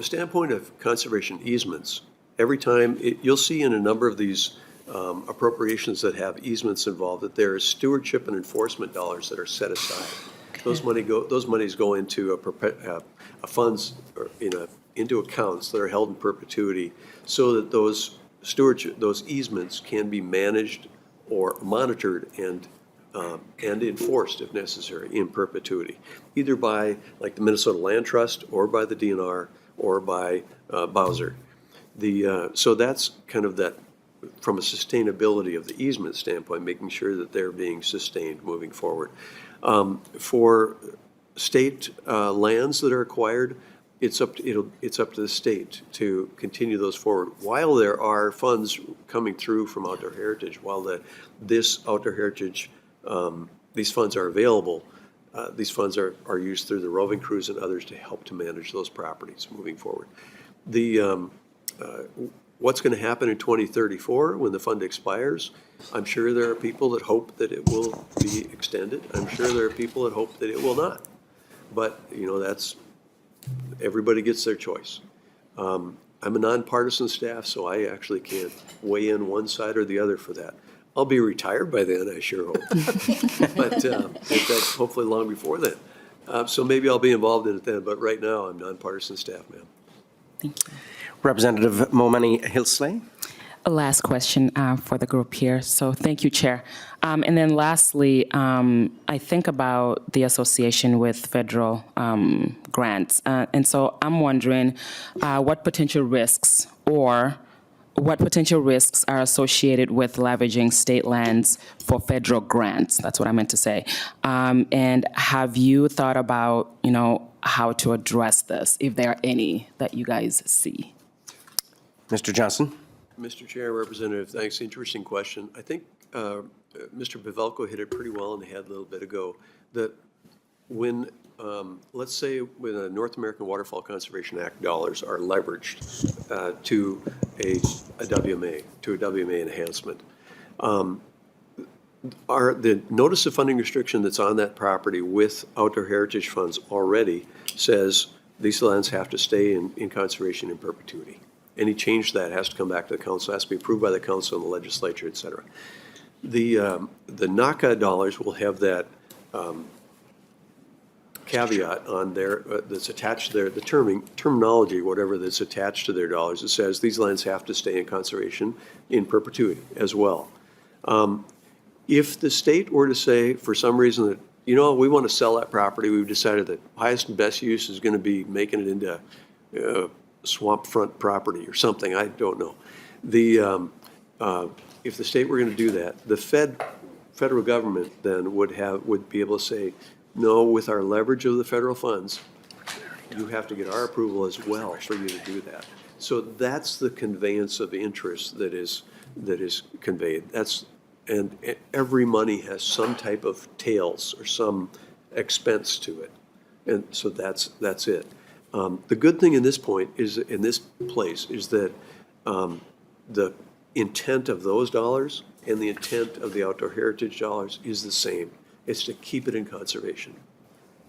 a standpoint of conservation easements, every time, you'll see in a number of these appropriations that have easements involved that there is stewardship and enforcement dollars that are set aside. Those monies go into a funds or into accounts that are held in perpetuity, so that those easements can be managed or monitored and enforced if necessary in perpetuity, either by like the Minnesota Land Trust or by the DNR or by Bowser. So that's kind of that from a sustainability of the easement standpoint, making sure that they're being sustained moving forward. For state lands that are acquired, it's up to the state to continue those forward. While there are funds coming through from Outdoor Heritage, while this Outdoor Heritage, these funds are available, these funds are used through the roving crews and others to help to manage those properties moving forward. What's going to happen in 2034 when the fund expires? I'm sure there are people that hope that it will be extended. I'm sure there are people that hope that it will not. But, that's, everybody gets their choice. I'm a nonpartisan staff, so I actually can't weigh in one side or the other for that. I'll be retired by then, I sure hope. But that's hopefully long before then. So maybe I'll be involved in it then, but right now I'm nonpartisan staff, ma'am. Thank you. Representative Momani Hilsley. A last question for the group here. So thank you, Chair. And then lastly, I think about the association with federal grants. And so I'm wondering what potential risks are associated with leveraging state lands for federal grants? That's what I meant to say. And have you thought about, how to address this, if there are any that you guys see? Mr. Johnson. Mr. Chair, Representative, thanks. Interesting question. I think Mr. Pavelko hit it pretty well in the head a little bit ago, that when, let's say, when the North American Waterfowl Conservation Act dollars are leveraged to a WMA enhancement, the notice of funding restriction that's on that property with outdoor heritage funds already says these lands have to stay in conservation in perpetuity. Any change to that has to come back to the council, has to be approved by the council and the legislature, et cetera. The NACA dollars will have that caveat on there that's attached there, the terminology, whatever that's attached to their dollars. It says these lands have to stay in conservation in perpetuity as well. If the state were to say, for some reason, that, you know, we want to sell that property, we've decided that highest and best use is going to be making it into swamp front property or something, I don't know. If the state were going to do that, the federal government then would be able to say, no, with our leverage of the federal funds, you have to get our approval as well for you to do that. So that's the conveyance of interest that is conveyed. And every money has some type of tails or some expense to it. And so that's it. The good thing in this place is that the intent of those dollars and the intent of the outdoor heritage dollars is the same. It's to keep it in conservation.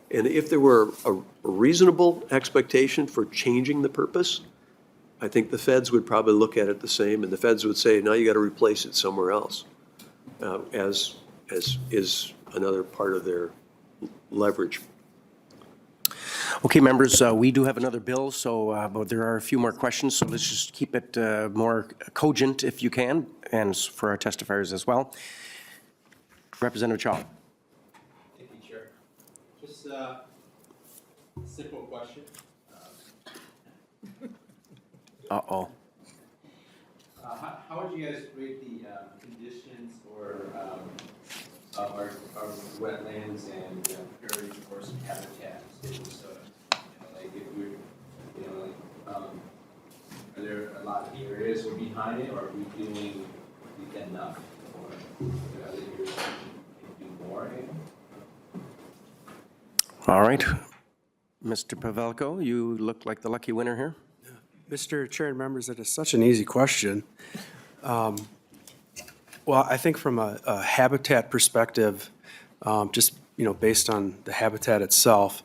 And if there were a reasonable expectation for changing the purpose, I think the feds would probably look at it the same, and the feds would say, now you got to replace it somewhere else, as is another part of their leverage. Okay, members, we do have another bill, but there are a few more questions, so let's just keep it more cogent if you can, and for our testifiers as well. Representative Chaw. Thank you, Chair. Just a simple question. Uh-oh. How would you guys rate the conditions or of our wetlands and prairie forest habitat in Minnesota? Like if we're, are there a lot of areas we're behind it, or are we doing enough, or are there areas we can do more in? All right. Mr. Pavelko, you look like the lucky winner here. Mr. Chair and members, that is such an easy question. Well, I think from a habitat perspective, just, based on the habitat itself,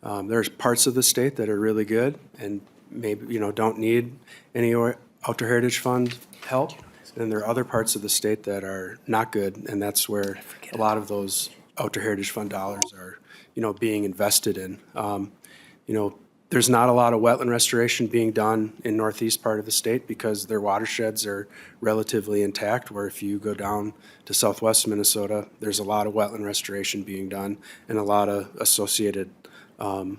there's parts of the state that are really good and maybe, don't need any outdoor heritage fund help. And there are other parts of the state that are not good, and that's where a lot of those outdoor heritage fund dollars are, being invested in. There's not a lot of wetland restoration being done in northeast part of the state because their watersheds are relatively intact, where if you go down to southwest Minnesota, there's a lot of wetland restoration being done and a lot of associated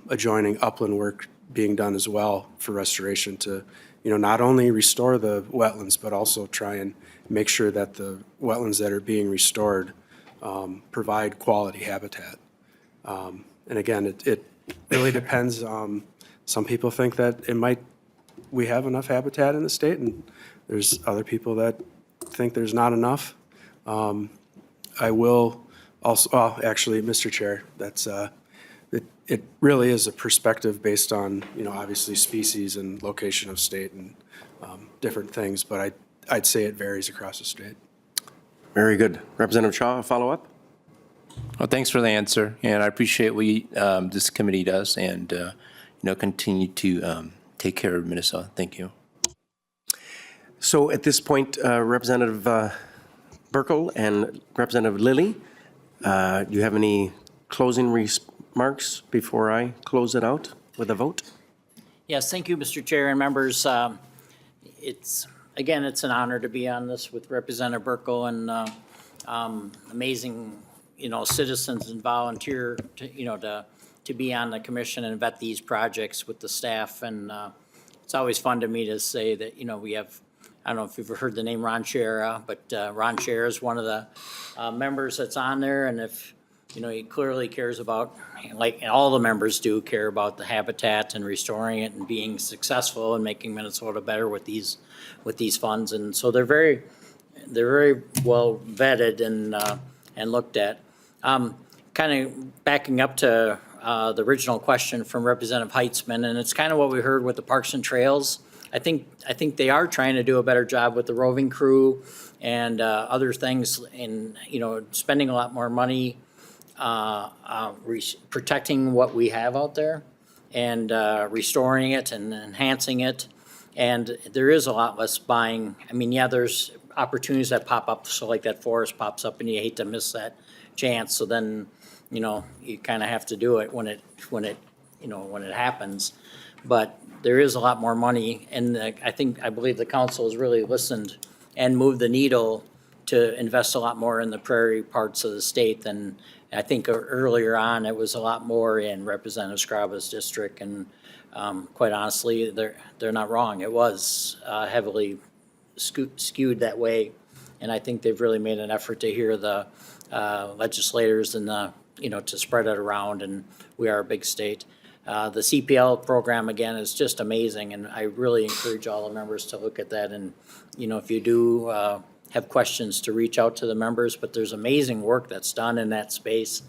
adjoining upland work being done as well for restoration to, not only restore the wetlands, but also try and make sure that the wetlands that are being restored provide quality habitat. And again, it really depends. Some people think that we have enough habitat in the state, and there's other people that think there's not enough. I will also, actually, Mr. Chair, that's, it really is a perspective based on, obviously species and location of state and different things, but I'd say it varies across the state. Very good. Representative Shaw, a follow-up? Well, thanks for the answer, and I appreciate what this committee does, and continue to take care of Minnesota. Thank you. So at this point, Representative Burkel and Representative Lilly, do you have any closing remarks before I close it out with a vote? Yes, thank you, Mr. Chair and members. It's an honor to be on this with Representative Burkel and amazing, citizens and volunteer to be on the commission and vet these projects with the staff. And it's always fun to me to say that, we have, I don't know if you've ever heard the name Ron Shera, but Ron Shera is one of the members that's on there. And if, he clearly cares about, like all the members do, care about the habitat and restoring it and being successful and making Minnesota better with these funds. And so they're very well vetted and looked at. Kind of backing up to the original question from Representative Heitzman, and it's kind of what we heard with the Parks and Trails. I think they are trying to do a better job with the roving crew and other things, and spending a lot more money protecting what we have out there and restoring it and enhancing it. And there is a lot less buying. I mean, yeah, there's opportunities that pop up, so like that forest pops up, and you hate to miss that chance. So then, you kind of have to do it when it happens. But there is a lot more money, and I believe the council has really listened and moved the needle to invest a lot more in the prairie parts of the state than I think earlier on. It was a lot more in Representative Scraba's district, and quite honestly, they're not wrong. It was heavily skewed that way, and I think they've really made an effort to hear the legislators and to spread it around, and we are a big state. The CPL program, again, is just amazing, and I really encourage all the members to look at that. And, if you do have questions, to reach out to the members, but there's amazing work that's done in that space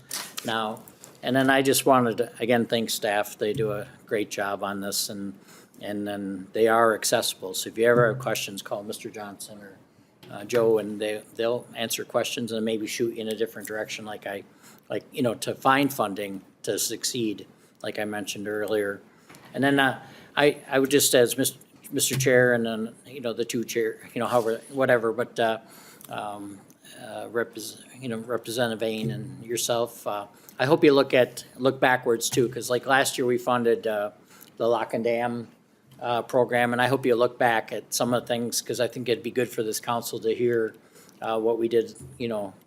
now. And then I just wanted to, again, thank staff. They do a great job on this, and then they are accessible. So if you ever have questions, call Mr. Johnson or Joe, and they'll answer questions and maybe shoot you in a different direction, to find funding to succeed, like I mentioned earlier. And then I would just, as Mr. Chair, and then, the two chair, however, whatever, but Representative Vane and yourself, I hope you look backwards too, because like last year we funded the Lock and Dam program, and I hope you look back at some of the things, because I think it'd be good for this council to hear what we did,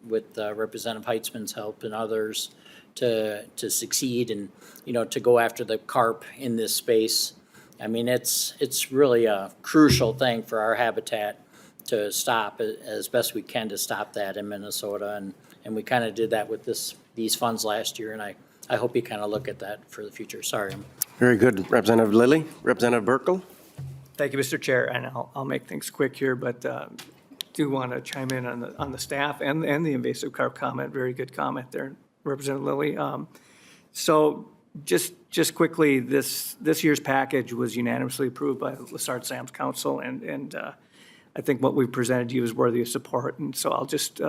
with Representative Heitzman's help and others to succeed and, to go after the carp in this space. I mean, it's really a crucial thing for our habitat to stop as best we can to stop that in Minnesota. And we kind of did that with these funds last year, and I hope you kind of look at that for the future. Sorry. Very good. Representative Lilly. Representative Burkel. Thank you, Mr. Chair, and I'll make things quick here, but do want to chime in on the staff and the invasive carp comment. Very good comment there, Representative Lilly. So just quickly, this year's package was unanimously approved by the Lessard Sam's Council, and I think what we've presented to you is worthy of support, and so I'll just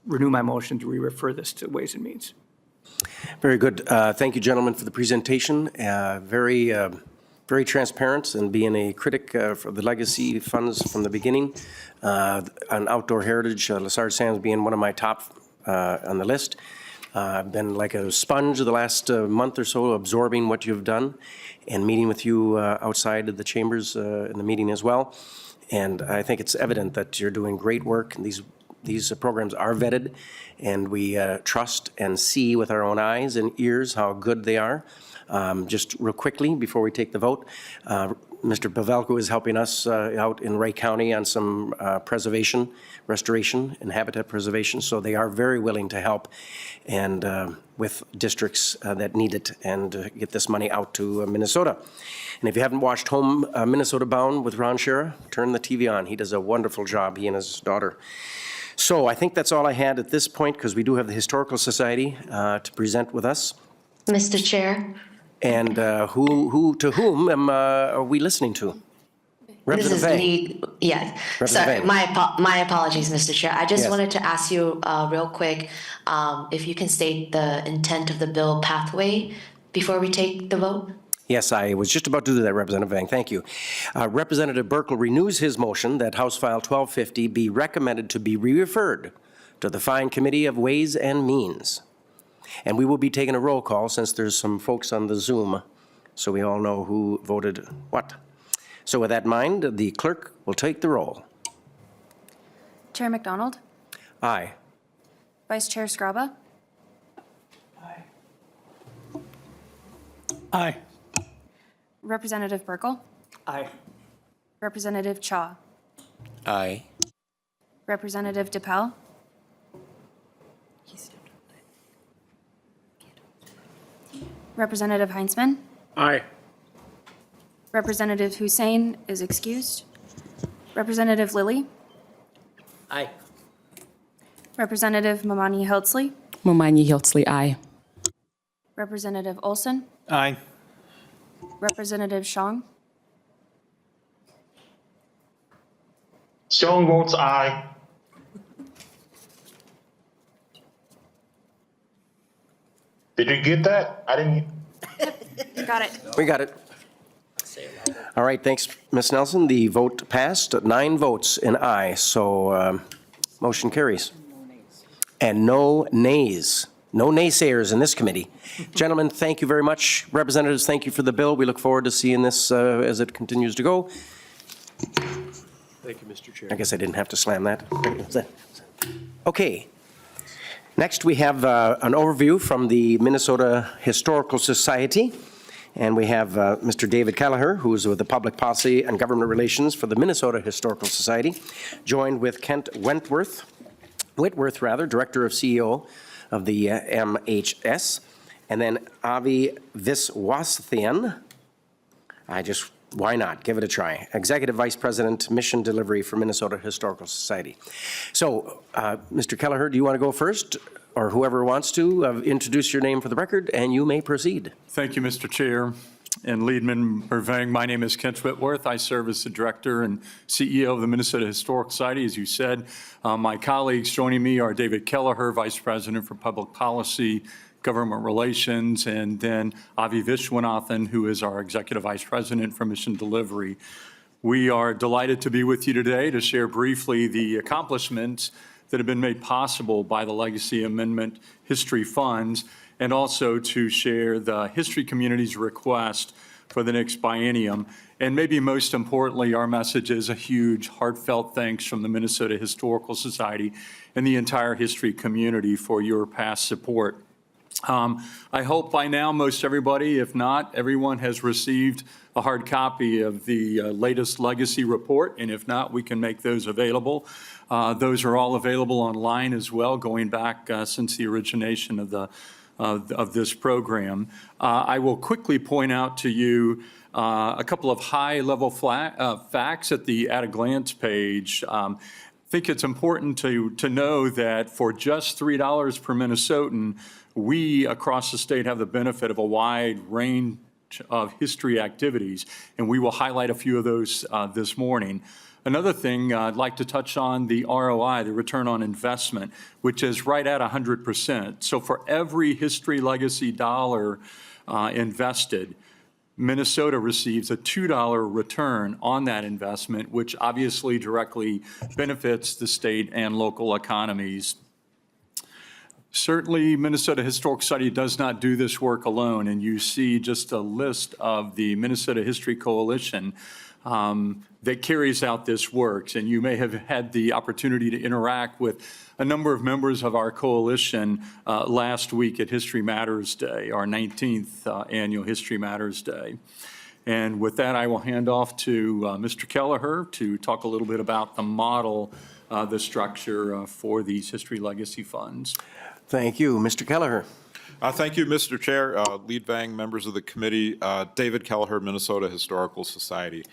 renew my motion to re-refer this to Ways and Means. Very good. Thank you, gentlemen, for the presentation. Very transparent, and being a critic for the legacy funds from the beginning. On outdoor heritage, Lessard Sam's being one of my top on the list. I've been like a sponge the last month or so, absorbing what you've done and meeting with you outside of the chambers in the meeting as well. And I think it's evident that you're doing great work, and these programs are vetted, and we trust and see with our own eyes and ears how good they are. Just real quickly, before we take the vote, Mr. Pavelko is helping us out in Wright County on some preservation, restoration, and habitat preservation, so they are very willing to help and with districts that need it, and get this money out to Minnesota. And if you haven't watched Home Minnesota Bound with Ron Schera, turn the TV on. He does a wonderful job, he and his daughter. So I think that's all I had at this point, because we do have the Historical Society to present with us. Mr. Chair? And to whom are we listening to? This is Vang. Lee, yes. Representative Sorry, Vang. my apologies, Mr. Chair. I just Yes. wanted to ask you real quick, if you can state the intent of the bill pathway before we take the vote? Yes, I was just about to do that, Representative Vang. Thank you. Representative Burkel renews his motion that House File 1250 be recommended to be re-referred to the fine Committee of Ways and Means. And we will be taking a roll call since there's some folks on the Zoom, so we all know who voted what. So with that in mind, the clerk will take the roll. Chair McDonald? Aye. Vice Chair Scraba? Aye. Representative Burkel? Aye. Representative Cha? Aye. Representative DePel? Representative Heinzman? Aye. Representative Hussein is excused. Representative Lilly? Aye. Representative Mamani Hiltzley? Momani Hiltzley, aye. Representative Olson? Aye. Representative Shong? Shong votes aye. Did you get that? I didn't. Got it. We got it. All right, thanks, Ms. Nelson. The vote passed, 9 votes in aye, so motion carries. And no nays. No naysayers in this committee. Gentlemen, thank you very much. Representatives, thank you for the bill. We look forward to seeing this as it continues to go. Thank you, Mr. Chair. I guess I didn't have to slam that. Okay. Next, we have an overview from the Minnesota Historical Society. And we have Mr. David Kelleher, who is with the Public Policy and Government Relations for the Minnesota Historical Society, joined with Kent Whitworth, Director of CEO of the MHS, and then Avi Viswasthian. Why not? Give it a try. Executive Vice President, Mission Delivery for Minnesota Historical Society. So, Mr. Kelleher, do you want to go first? Or whoever wants to, introduce your name for the record, and you may proceed. Thank you, Mr. Chair and Leadman Irving. My name is Kent Whitworth. I serve as the Director and CEO of the Minnesota Historical Society, as you said. My colleagues joining me are David Kelleher, Vice President for Public Policy, Government Relations, and then Avi Viswanathan, who is our Executive Vice President for Mission Delivery. We are delighted to be with you today to share briefly the accomplishments that have been made possible by the Legacy Amendment History Funds, and also to share the history community's request for the next biennium. And maybe most importantly, our message is a huge heartfelt thanks from the Minnesota Historical Society and the entire history community for your past support. I hope by now most everybody, if not everyone, has received a hard copy of the latest Legacy report, and if not, we can make those available. Those are all available online as well, going back since the origination of this program. I will quickly point out to you a couple of high-level facts at the at-a-glance page. I think it's important to know that for just $3 per Minnesotan, we across the state have the benefit of a wide range of history activities, and we will highlight a few of those this morning. Another thing I'd like to touch on, the ROI, the return on investment, which is right at 100%. So for every history legacy dollar invested, Minnesota receives a $2 return on that investment, which obviously directly benefits the state and local economies. Certainly, Minnesota Historical Society does not do this work alone, and you see just a list of the Minnesota History Coalition that carries out this work. And you may have had the opportunity to interact with a number of members of our coalition last week at History Matters Day, our 19th annual History Matters Day. And with that, I will hand off to Mr. Kelleher to talk a little bit about the model, the structure for these history legacy funds. Thank you. Mr. Kelleher. Thank you, Mr. Chair, Lead Vang, members of the committee, David Kelleher, Minnesota Historical Society.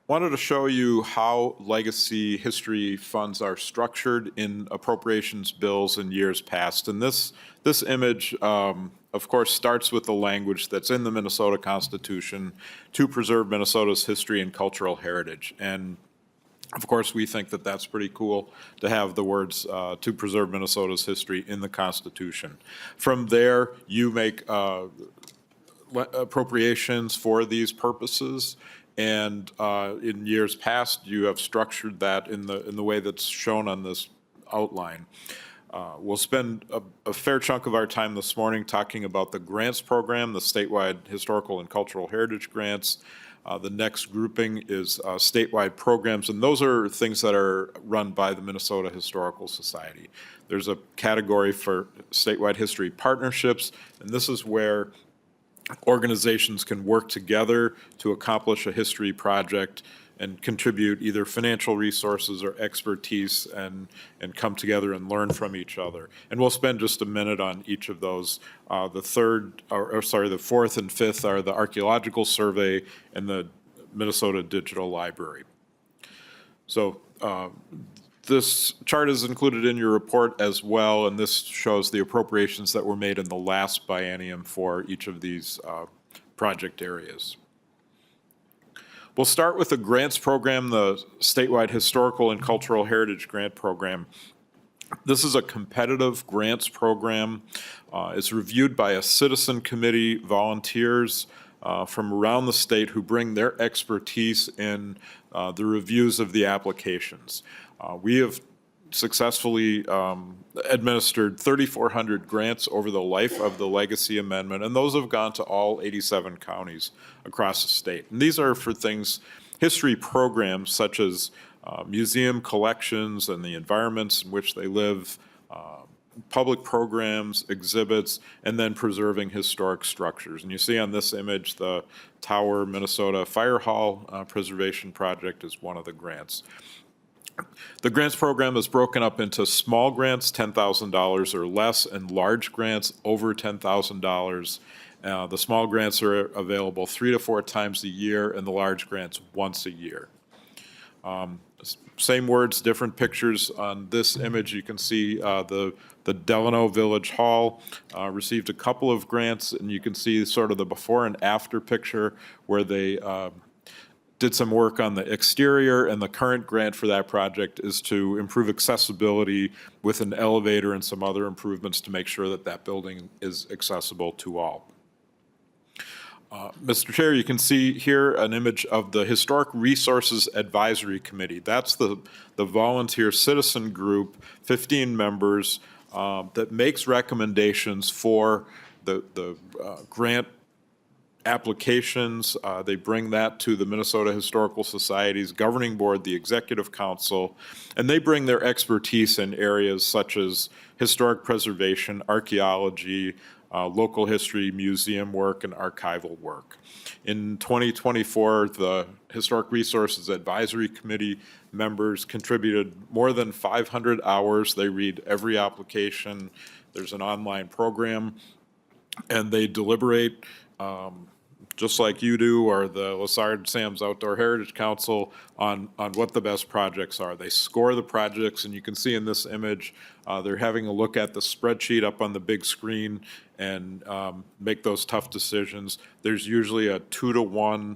Wanted to show you how legacy history funds are structured in appropriations bills in years past. And this image, of course, starts with the language that's in the Minnesota Constitution to preserve Minnesota's history and cultural heritage. And of course, we think that that's pretty cool to have the words to preserve Minnesota's history in the Constitution. From there, you make appropriations for these purposes. And in years past, you have structured that in the way that's shown on this outline. We'll spend a fair chunk of our time this morning talking about the grants program, the statewide historical and cultural heritage grants. The next grouping is statewide programs, and those are things that are run by the Minnesota Historical Society. There's a category for statewide history partnerships, and this is where organizations can work together to accomplish a history project and contribute either financial resources or expertise and come together and learn from each other. And we'll spend just a minute on each of those. The fourth and fifth are the Archaeological Survey and the Minnesota Digital Library. So this chart is included in your report as well, and this shows the appropriations that were made in the last biennium for each of these project areas. We'll start with the grants program, the statewide historical and cultural heritage grant program. This is a competitive grants program. It's reviewed by a citizen committee, volunteers from around the state who bring their expertise in the reviews of the applications. We have successfully administered 3,400 grants over the life of the Legacy Amendment, and those have gone to all 87 counties across the state. And these are for things, history programs such as museum collections and the environments in which they live, public programs, exhibits, and then preserving historic structures. And you see on this image, the Tower, Minnesota Fire Hall Preservation Project is one of the grants. The grants program is broken up into small grants, $10,000 or less, and large grants over $10,000. The small grants are available 3 to 4 times a year, and the large grants once a year. Same words, different pictures. On this image, you can see the Delano Village Hall received a couple of grants, and you can see sort of the before and after picture where they did some work on the exterior, and the current grant for that project is to improve accessibility with an elevator and some other improvements to make sure that that building is accessible to all. Mr. Chair, you can see here an image of the Historic Resources Advisory Committee. That's the volunteer citizen group, 15 members, that makes recommendations for the grant applications. They bring that to the Minnesota Historical Society's governing board, the executive council, and they bring their expertise in areas such as historic preservation, archaeology, local history, museum work, and archival work. In 2024, the Historic Resources Advisory Committee members contributed more than 500 hours. They read every application. There's an online program, and they deliberate just like you do, or the Lessard Sam's Outdoor Heritage Council, on what the best projects are. They score the projects, and you can see in this image, they're having a look at the spreadsheet up on the big screen and make those tough decisions. There's usually a 2-to-1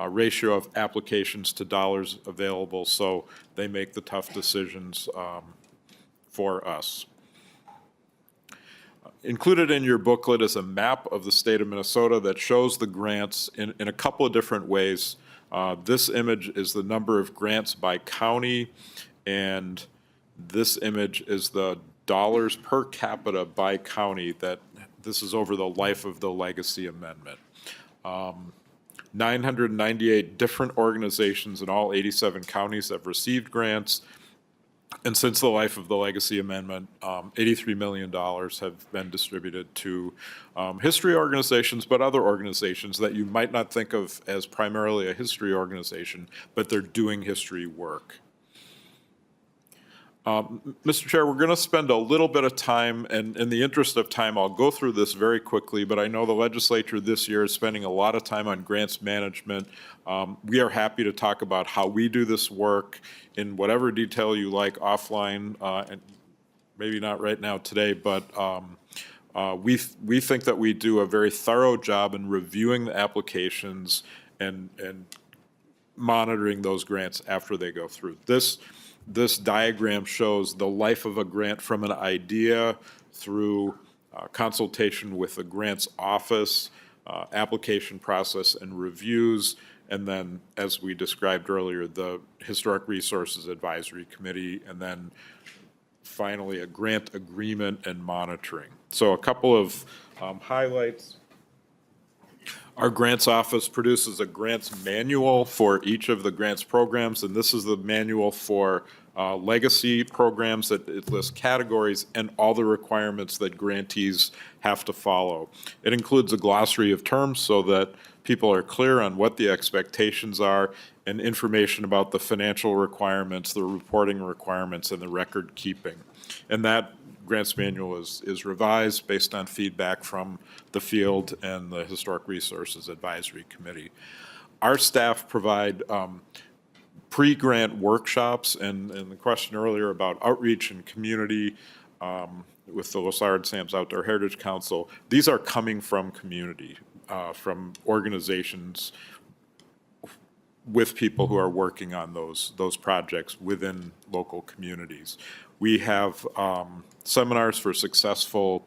ratio of applications to dollars available, so they make the tough decisions for us. Included in your booklet is a map of the state of Minnesota that shows the grants in a couple of different ways. This image is the number of grants by county, and this image is the dollars per capita by county. This is over the life of the Legacy Amendment. 998 different organizations in all 87 counties have received grants. And since the life of the Legacy Amendment, $83 million have been distributed to history organizations, but other organizations that you might not think of as primarily a history organization, but they're doing history work. Mr. Chair, we're going to spend a little bit of time, and in the interest of time, I'll go through this very quickly, but I know the legislature this year is spending a lot of time on grants management. We are happy to talk about how we do this work in whatever detail you like offline, and maybe not right now today, but we think that we do a very thorough job in reviewing the applications and monitoring those grants after they go through. This diagram shows the life of a grant from an idea through consultation with the grants office, application process and reviews, and then, as we described earlier, the Historic Resources Advisory Committee, and then finally a grant agreement and monitoring. So a couple of highlights. Our grants office produces a grants manual for each of the grants programs, and this is the manual for legacy programs that it lists categories and all the requirements that grantees have to follow. It includes a glossary of terms so that people are clear on what the expectations are, and information about the financial requirements, the reporting requirements, and the record keeping. And that grants manual is revised based on feedback from the field and the Historic Resources Advisory Committee. Our staff provide pre-grant workshops, and the question earlier about outreach and community with the Lessard Sam's Outdoor Heritage Council, these are coming from community, from organizations with people who are working on those projects within local communities. We have seminars for successful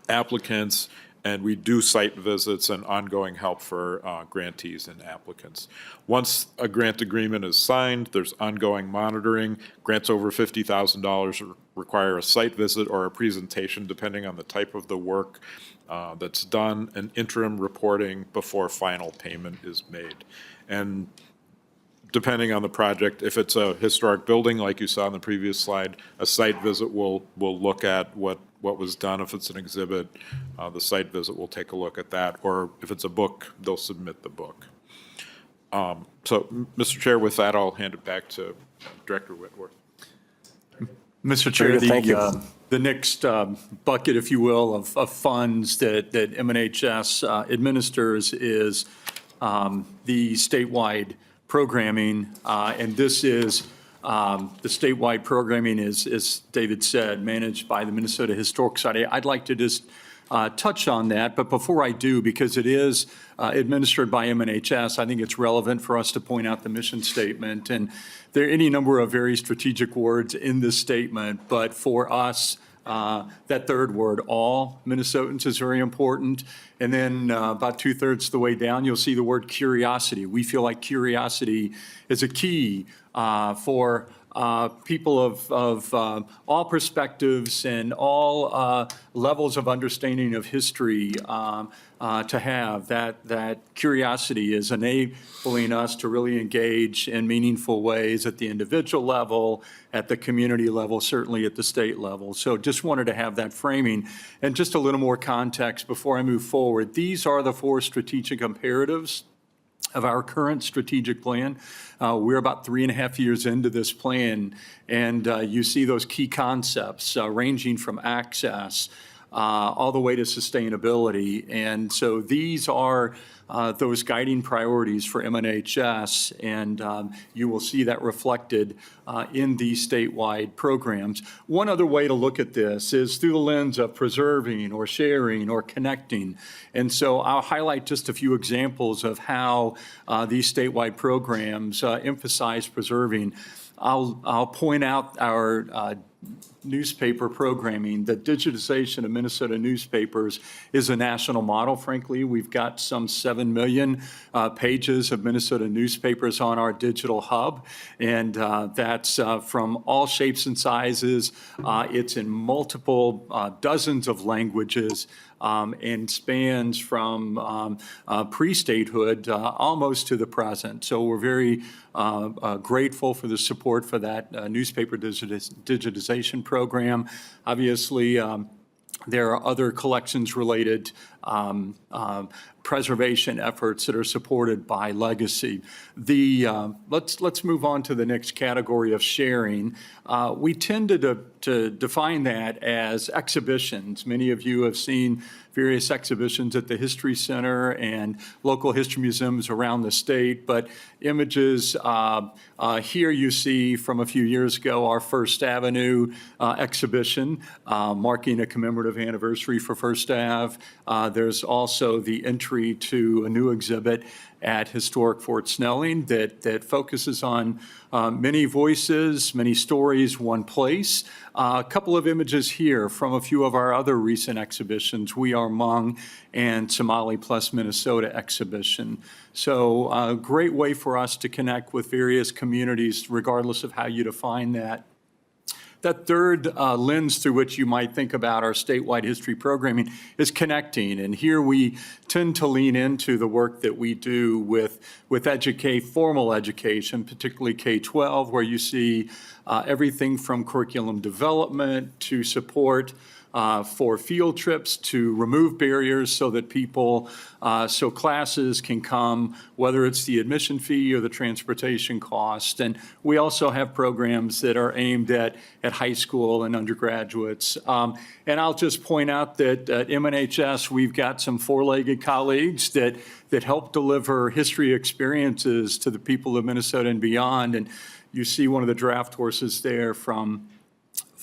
applicants and we do site visits and ongoing help for grantees and applicants. Once a grant agreement is signed, there's ongoing monitoring. Grants over $50,000 require a site visit or a presentation, depending on the type of the work that's done, and interim reporting before final payment is made. And depending on the project, if it's a historic building, like you saw in the previous slide, a site visit will look at what was done. If it's an exhibit, the site visit will take a look at that. Or if it's a book, they'll submit the book. So, Mr. Chair, with that, I'll hand it back to Director Whitworth. Mr. Chair, Very good. Thank you. the next bucket, if you will, of funds that MNHS administers is the statewide programming. And this is, the statewide programming is, as David said, managed by the Minnesota Historic Society. I'd like to just touch on that, but before I do, because it is administered by MNHS, I think it's relevant for us to point out the mission statement. And there are any number of very strategic words in this statement, but for us, that third word, all Minnesotans, is very important. And then about 2/3 of the way down, you'll see the word curiosity. We feel like curiosity is a key for people of all perspectives and all levels of understanding of history to have. That curiosity is enabling us to really engage in meaningful ways at the individual level, at the community level, certainly at the state level. So just wanted to have that framing. And just a little more context before I move forward. These are the 4 strategic imperatives of our current strategic plan. We're about 3.5 years into this plan, and you see those key concepts ranging from access all the way to sustainability. And so these are those guiding priorities for MNHS, and you will see that reflected in these statewide programs. One other way to look at this is through the lens of preserving or sharing or connecting. And so I'll highlight just a few examples of how these statewide programs emphasize preserving. I'll point out our newspaper programming. The digitization of Minnesota newspapers is a national model, frankly. We've got some 7 million pages of Minnesota newspapers on our digital hub, and that's from all shapes and sizes. It's in multiple dozens of languages, and spans from pre-statehood almost to the present. So we're very grateful for the support for that newspaper digitization program. Obviously, there are other collections-related preservation efforts that are supported by legacy. Let's move on to the next category of sharing. We tend to define that as exhibitions. Many of you have seen various exhibitions at the History Center and local history museums around the state, but images here you see from a few years ago, our First Avenue exhibition, marking a commemorative anniversary for First Ave. There's also the entry to a new exhibit at historic Fort Snelling that focuses on many voices, many stories, one place. A couple of images here from a few of our other recent exhibitions, We Are Hmong and Somali Plus Minnesota exhibition. So a great way for us to connect with various communities, regardless of how you define that. That third lens through which you might think about our statewide history programming is connecting. And here we tend to lean into the work that we do with formal education, particularly K-12, where you see everything from curriculum development to support for field trips to remove barriers so that so classes can come, whether it's the admission fee or the transportation cost. And we also have programs that are aimed at high school and undergraduates. And I'll just point out that at MNHS, we've got some 4-legged colleagues that help deliver history experiences to the people of Minnesota and beyond. And you see one of the draft horses there from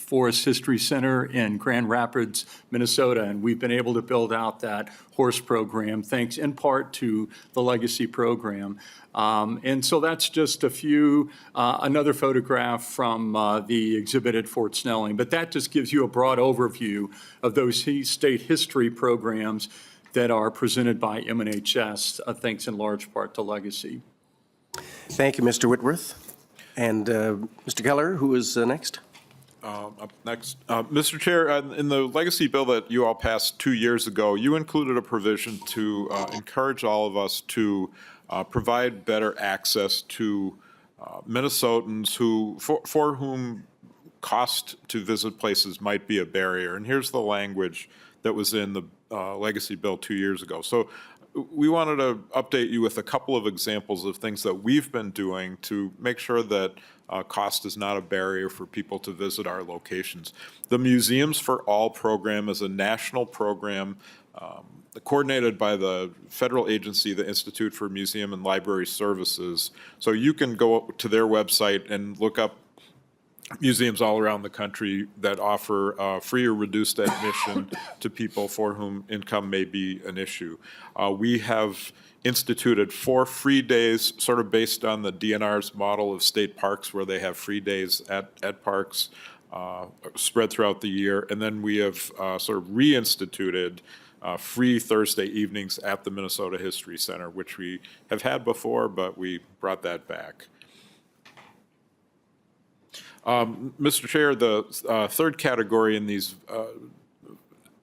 Forest History Center in Grand Rapids, Minnesota, and we've been able to build out that horse program thanks in part to the Legacy program. And so that's just another photograph from the exhibit at Fort Snelling. But that just gives you a broad overview of those state history programs that are presented by MNHS, thanks in large part to Legacy. Thank you, Mr. Whitworth. And Mr. Keller, who is next? Up next. Mr. Chair, in the legacy bill that you all passed 2 years ago, you included a provision to encourage all of us to provide better access to Minnesotans for whom cost to visit places might be a barrier. And here's the language that was in the legacy bill 2 years ago. So we wanted to update you with a couple of examples of things that we've been doing to make sure that cost is not a barrier for people to visit our locations. The Museums for All program is a national program coordinated by the federal agency, the Institute for Museum and Library Services. So you can go to their website and look up museums all around the country that offer free or reduced admission to people for whom income may be an issue. We have instituted 4 free days, sort of based on the DNR's model of state parks, where they have free days at parks spread throughout the year. And then we have sort of reinstituted free Thursday evenings at the Minnesota History Center, which we have had before, but we brought that back. Mr. Chair, the third category in these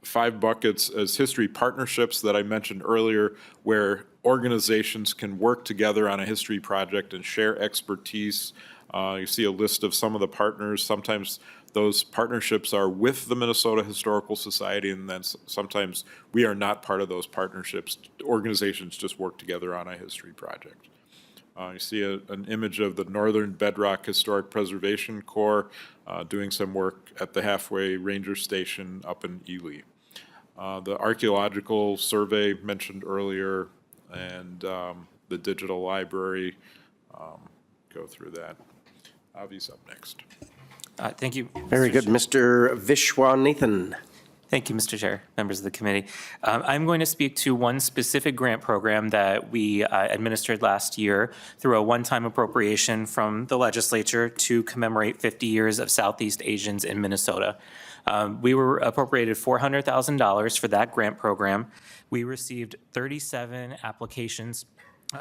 5 buckets is history partnerships that I mentioned earlier, where organizations can work together on a history project and share expertise. You see a list of some of the partners. Sometimes those partnerships are with the Minnesota Historical Society, and then sometimes we are not part of those partnerships. Organizations just work together on a history project. You see an image of the Northern Bedrock Historic Preservation Corps doing some work at the Halfway Ranger Station up in Ely. The Archaeological Survey mentioned earlier, and the Digital Library, go through that. Avi's up next. Thank you. Very good. Mr. Vishwanathan. Thank you, Mr. Chair, members of the committee. I'm going to speak to one specific grant program that we administered last year through a one-time appropriation from the legislature to commemorate 50 years of Southeast Asians in Minnesota. We were appropriated $400,000 for that grant program. We received 37 applications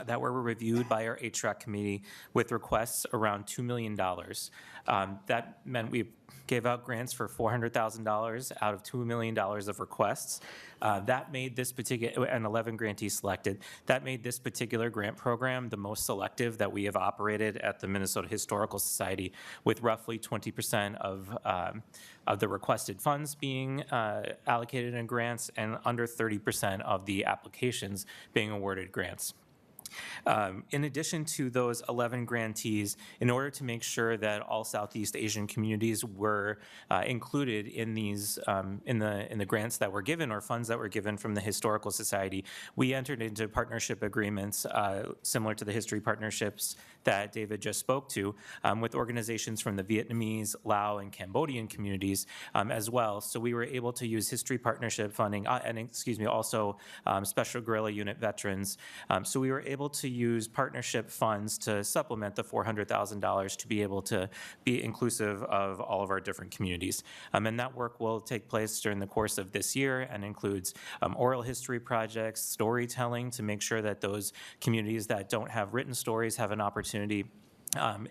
that were reviewed by our HRAC committee with requests around $2 million. That meant we gave out grants for $400,000 out of $2 million of requests. That made this particular, and 11 grantees selected, that made this particular grant program the most selective that we have operated at the Minnesota Historical Society, with roughly 20% of the requested funds being allocated in grants and under 30% of the applications being awarded grants. In addition to those 11 grantees, in order to make sure that all Southeast Asian communities were included in these in the grants that were given or funds that were given from the Historical Society, we entered into partnership agreements similar to the history partnerships that David just spoke to with organizations from the Vietnamese, Lao, and Cambodian communities as well. So we were able to use history partnership funding and also Special Guerrilla Unit veterans. So we were able to use partnership funds to supplement the $400,000 to be able to be inclusive of all of our different communities. And that work will take place during the course of this year and includes oral history projects, storytelling to make sure that those communities that don't have written stories have an opportunity,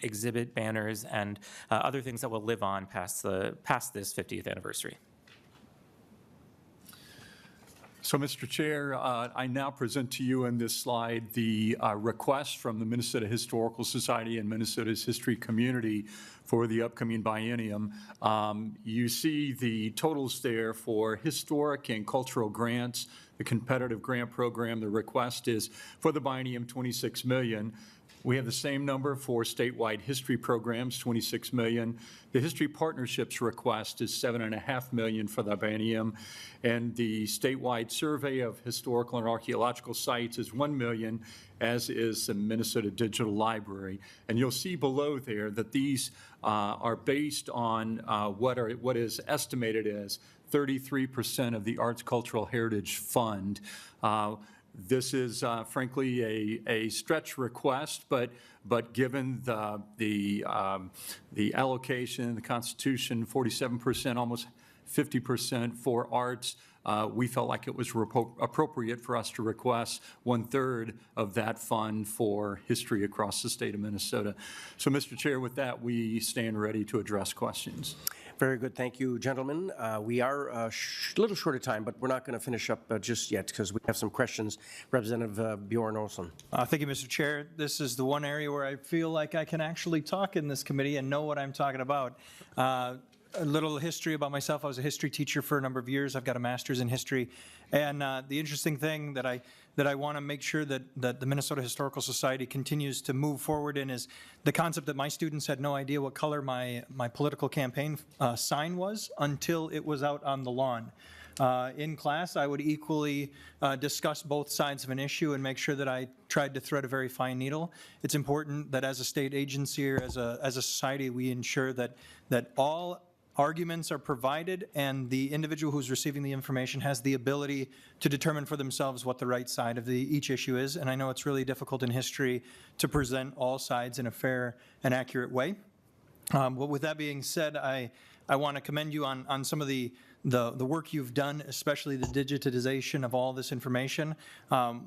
exhibit banners, and other things that will live on past this 50th anniversary. So, Mr. Chair, I now present to you in this slide the request from the Minnesota Historical Society and Minnesota's history community for the upcoming biennium. You see the totals there for historic and cultural grants, the competitive grant program. The request is for the biennium $26 million. We have the same number for statewide history programs, 26 million. The history partnerships request is $7.5 million for the biennium, and the statewide survey of historical and archaeological sites is $1 million, as is the Minnesota Digital Library. And you'll see below there that these are based on what is estimated as 33% of the Arts Cultural Heritage Fund. This is frankly a stretch request, but given the allocation, the Constitution, 47%, almost 50% for arts, we felt like it was appropriate for us to request 1/3 of that fund for history across the state of Minnesota. So, Mr. Chair, with that, we stand ready to address questions. Very good. Thank you, gentlemen. We are a little short of time, but we're not going to finish up just yet because we have some questions. Representative Bjorn Olsen. Thank you, Mr. Chair. This is the one area where I feel like I can actually talk in this committee and know what I'm talking about. A little history about myself. I was a history teacher for a number of years. I've got a master's in history. And the interesting thing that I want to make sure that the Minnesota Historical Society continues to move forward in is the concept that my students had no idea what color my political campaign sign was until it was out on the lawn. In class, I would equally discuss both sides of an issue and make sure that I tried to thread a very fine needle. It's important that as a state agency or as a society, we ensure that all arguments are provided and the individual who's receiving the information has the ability to determine for themselves what the right side of each issue is. And I know it's really difficult in history to present all sides in a fair and accurate way. Well, with that being said, I want to commend you on some of the work you've done, especially the digitization of all this information.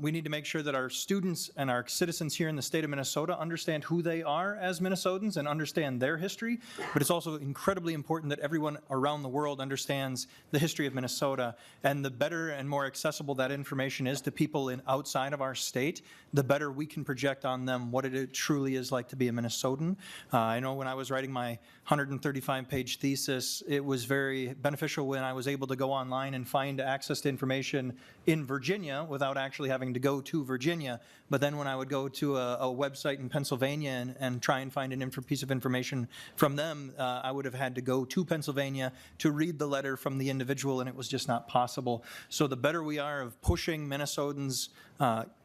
We need to make sure that our students and our citizens here in the state of Minnesota understand who they are as Minnesotans and understand their history, but it's also incredibly important that everyone around the world understands the history of Minnesota. And the better and more accessible that information is to people outside of our state, the better we can project on them what it truly is like to be a Minnesotan. I know when I was writing my 135-page thesis, it was very beneficial when I was able to go online and find access to information in Virginia without actually having to go to Virginia. But then when I would go to a website in Pennsylvania and try and find a piece of information from them, I would have had to go to Pennsylvania to read the letter from the individual, and it was just not possible. So the better we are of pushing Minnesotans'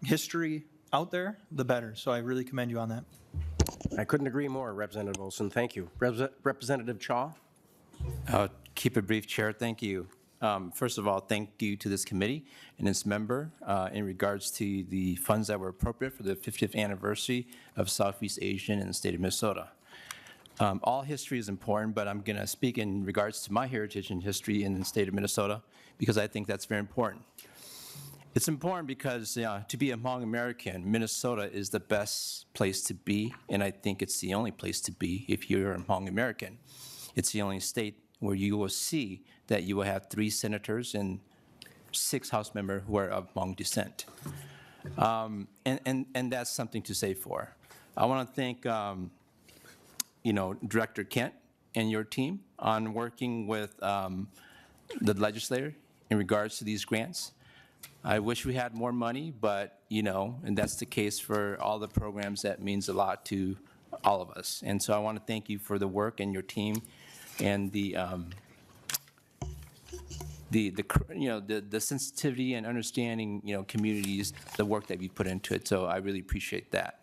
history out there, the better. So I really commend you on that. I couldn't agree more, Representative Olsen. Thank you. Representative Chaw. Keep it brief, Chair. Thank you. First of all, thank you to this committee and its member in regards to the funds that were appropriate for the 50th anniversary of Southeast Asian in the state of Minnesota. All history is important, but I'm going to speak in regards to my heritage and history in the state of Minnesota because I think that's very important. It's important because to be a Hmong American, Minnesota is the best place to be, and I think it's the only place to be if you're a Hmong American. It's the only state where you will see that you will have 3 senators and 6 House members who are of Hmong descent. And that's something to say for. I want to thank Director Kent and your team on working with the legislator in regards to these grants. I wish we had more money, but, and that's the case for all the programs. That means a lot to all of us. And so I want to thank you for the work and your team and the sensitivity and understanding, communities, the work that you put into it. So I really appreciate that.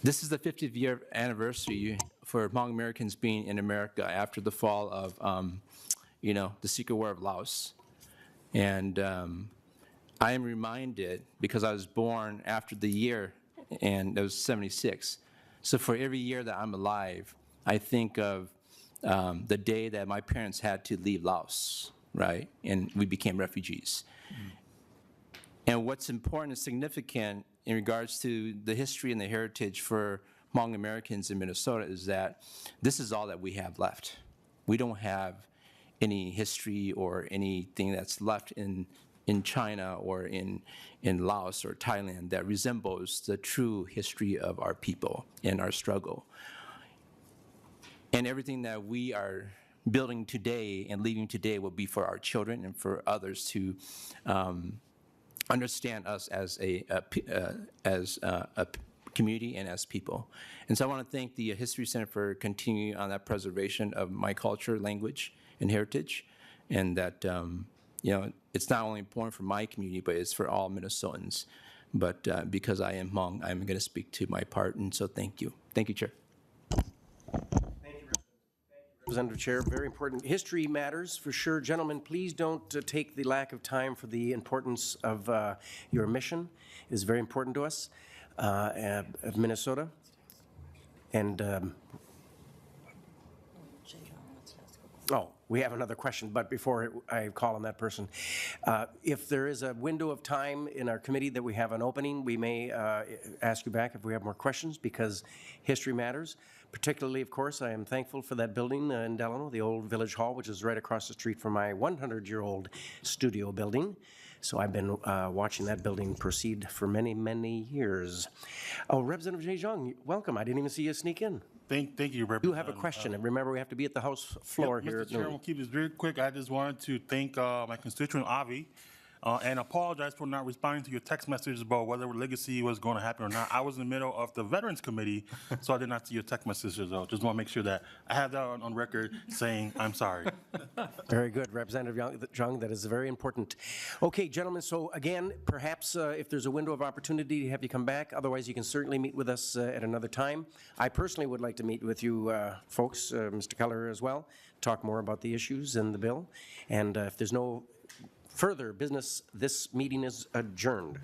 This is the 50th year anniversary for Hmong Americans being in America after the fall of, the Secret War of Laos. And I am reminded, because I was born after the year, and it was 76. So for every year that I'm alive, I think of the day that my parents had to leave Laos, right? And we became refugees. Mm-hmm. And what's important and significant in regards to the history and the heritage for Hmong Americans in Minnesota is that this is all that we have left. We don't have any history or anything that's left in China or in Laos or Thailand that resembles the true history of our people and our struggle. And everything that we are building today and leaving today will be for our children and for others to understand us as a community and as people. And so I want to thank the History Center for continuing on that preservation of my culture, language, and heritage, and that it's not only important for my community, but it's for all Minnesotans. But because I am Hmong, I'm going to speak to my part, and so thank you. Thank you, Chair. Representative Chair, very important. History matters for sure. Gentlemen, please don't take the lack of time for the importance of your mission. It is very important to us of Minnesota. And we have another question, but before I call on that person, if there is a window of time in our committee that we have an opening, we may ask you back if we have more questions, because history matters. Particularly, of course, I am thankful for that building in Delano, the old Village Hall, which is right across the street from my 100-year-old studio building. So I've been watching that building proceed for many, many years. Oh, Representative Jay Jung, welcome. I didn't even see you sneak in. Thank you, Representative. You have a question, and remember, we have to be at the House floor here. Mr. Chair, we'll keep this very quick. I just wanted to thank my constituent, Avi, and apologize for not responding to your text messages about whether legacy was going to happen or not. I was in the middle of the Veterans Committee, so I did not see your text messages, though. Just want to make sure that I have that on record saying I'm sorry. Very good, Representative Jung. That is very important. Okay, gentlemen, so again, perhaps if there's a window of opportunity to have you come back, otherwise you can certainly meet with us at another time. I personally would like to meet with you folks, Mr. Keller as well, talk more about the issues and the bill. And if there's no further business, this meeting is adjourned.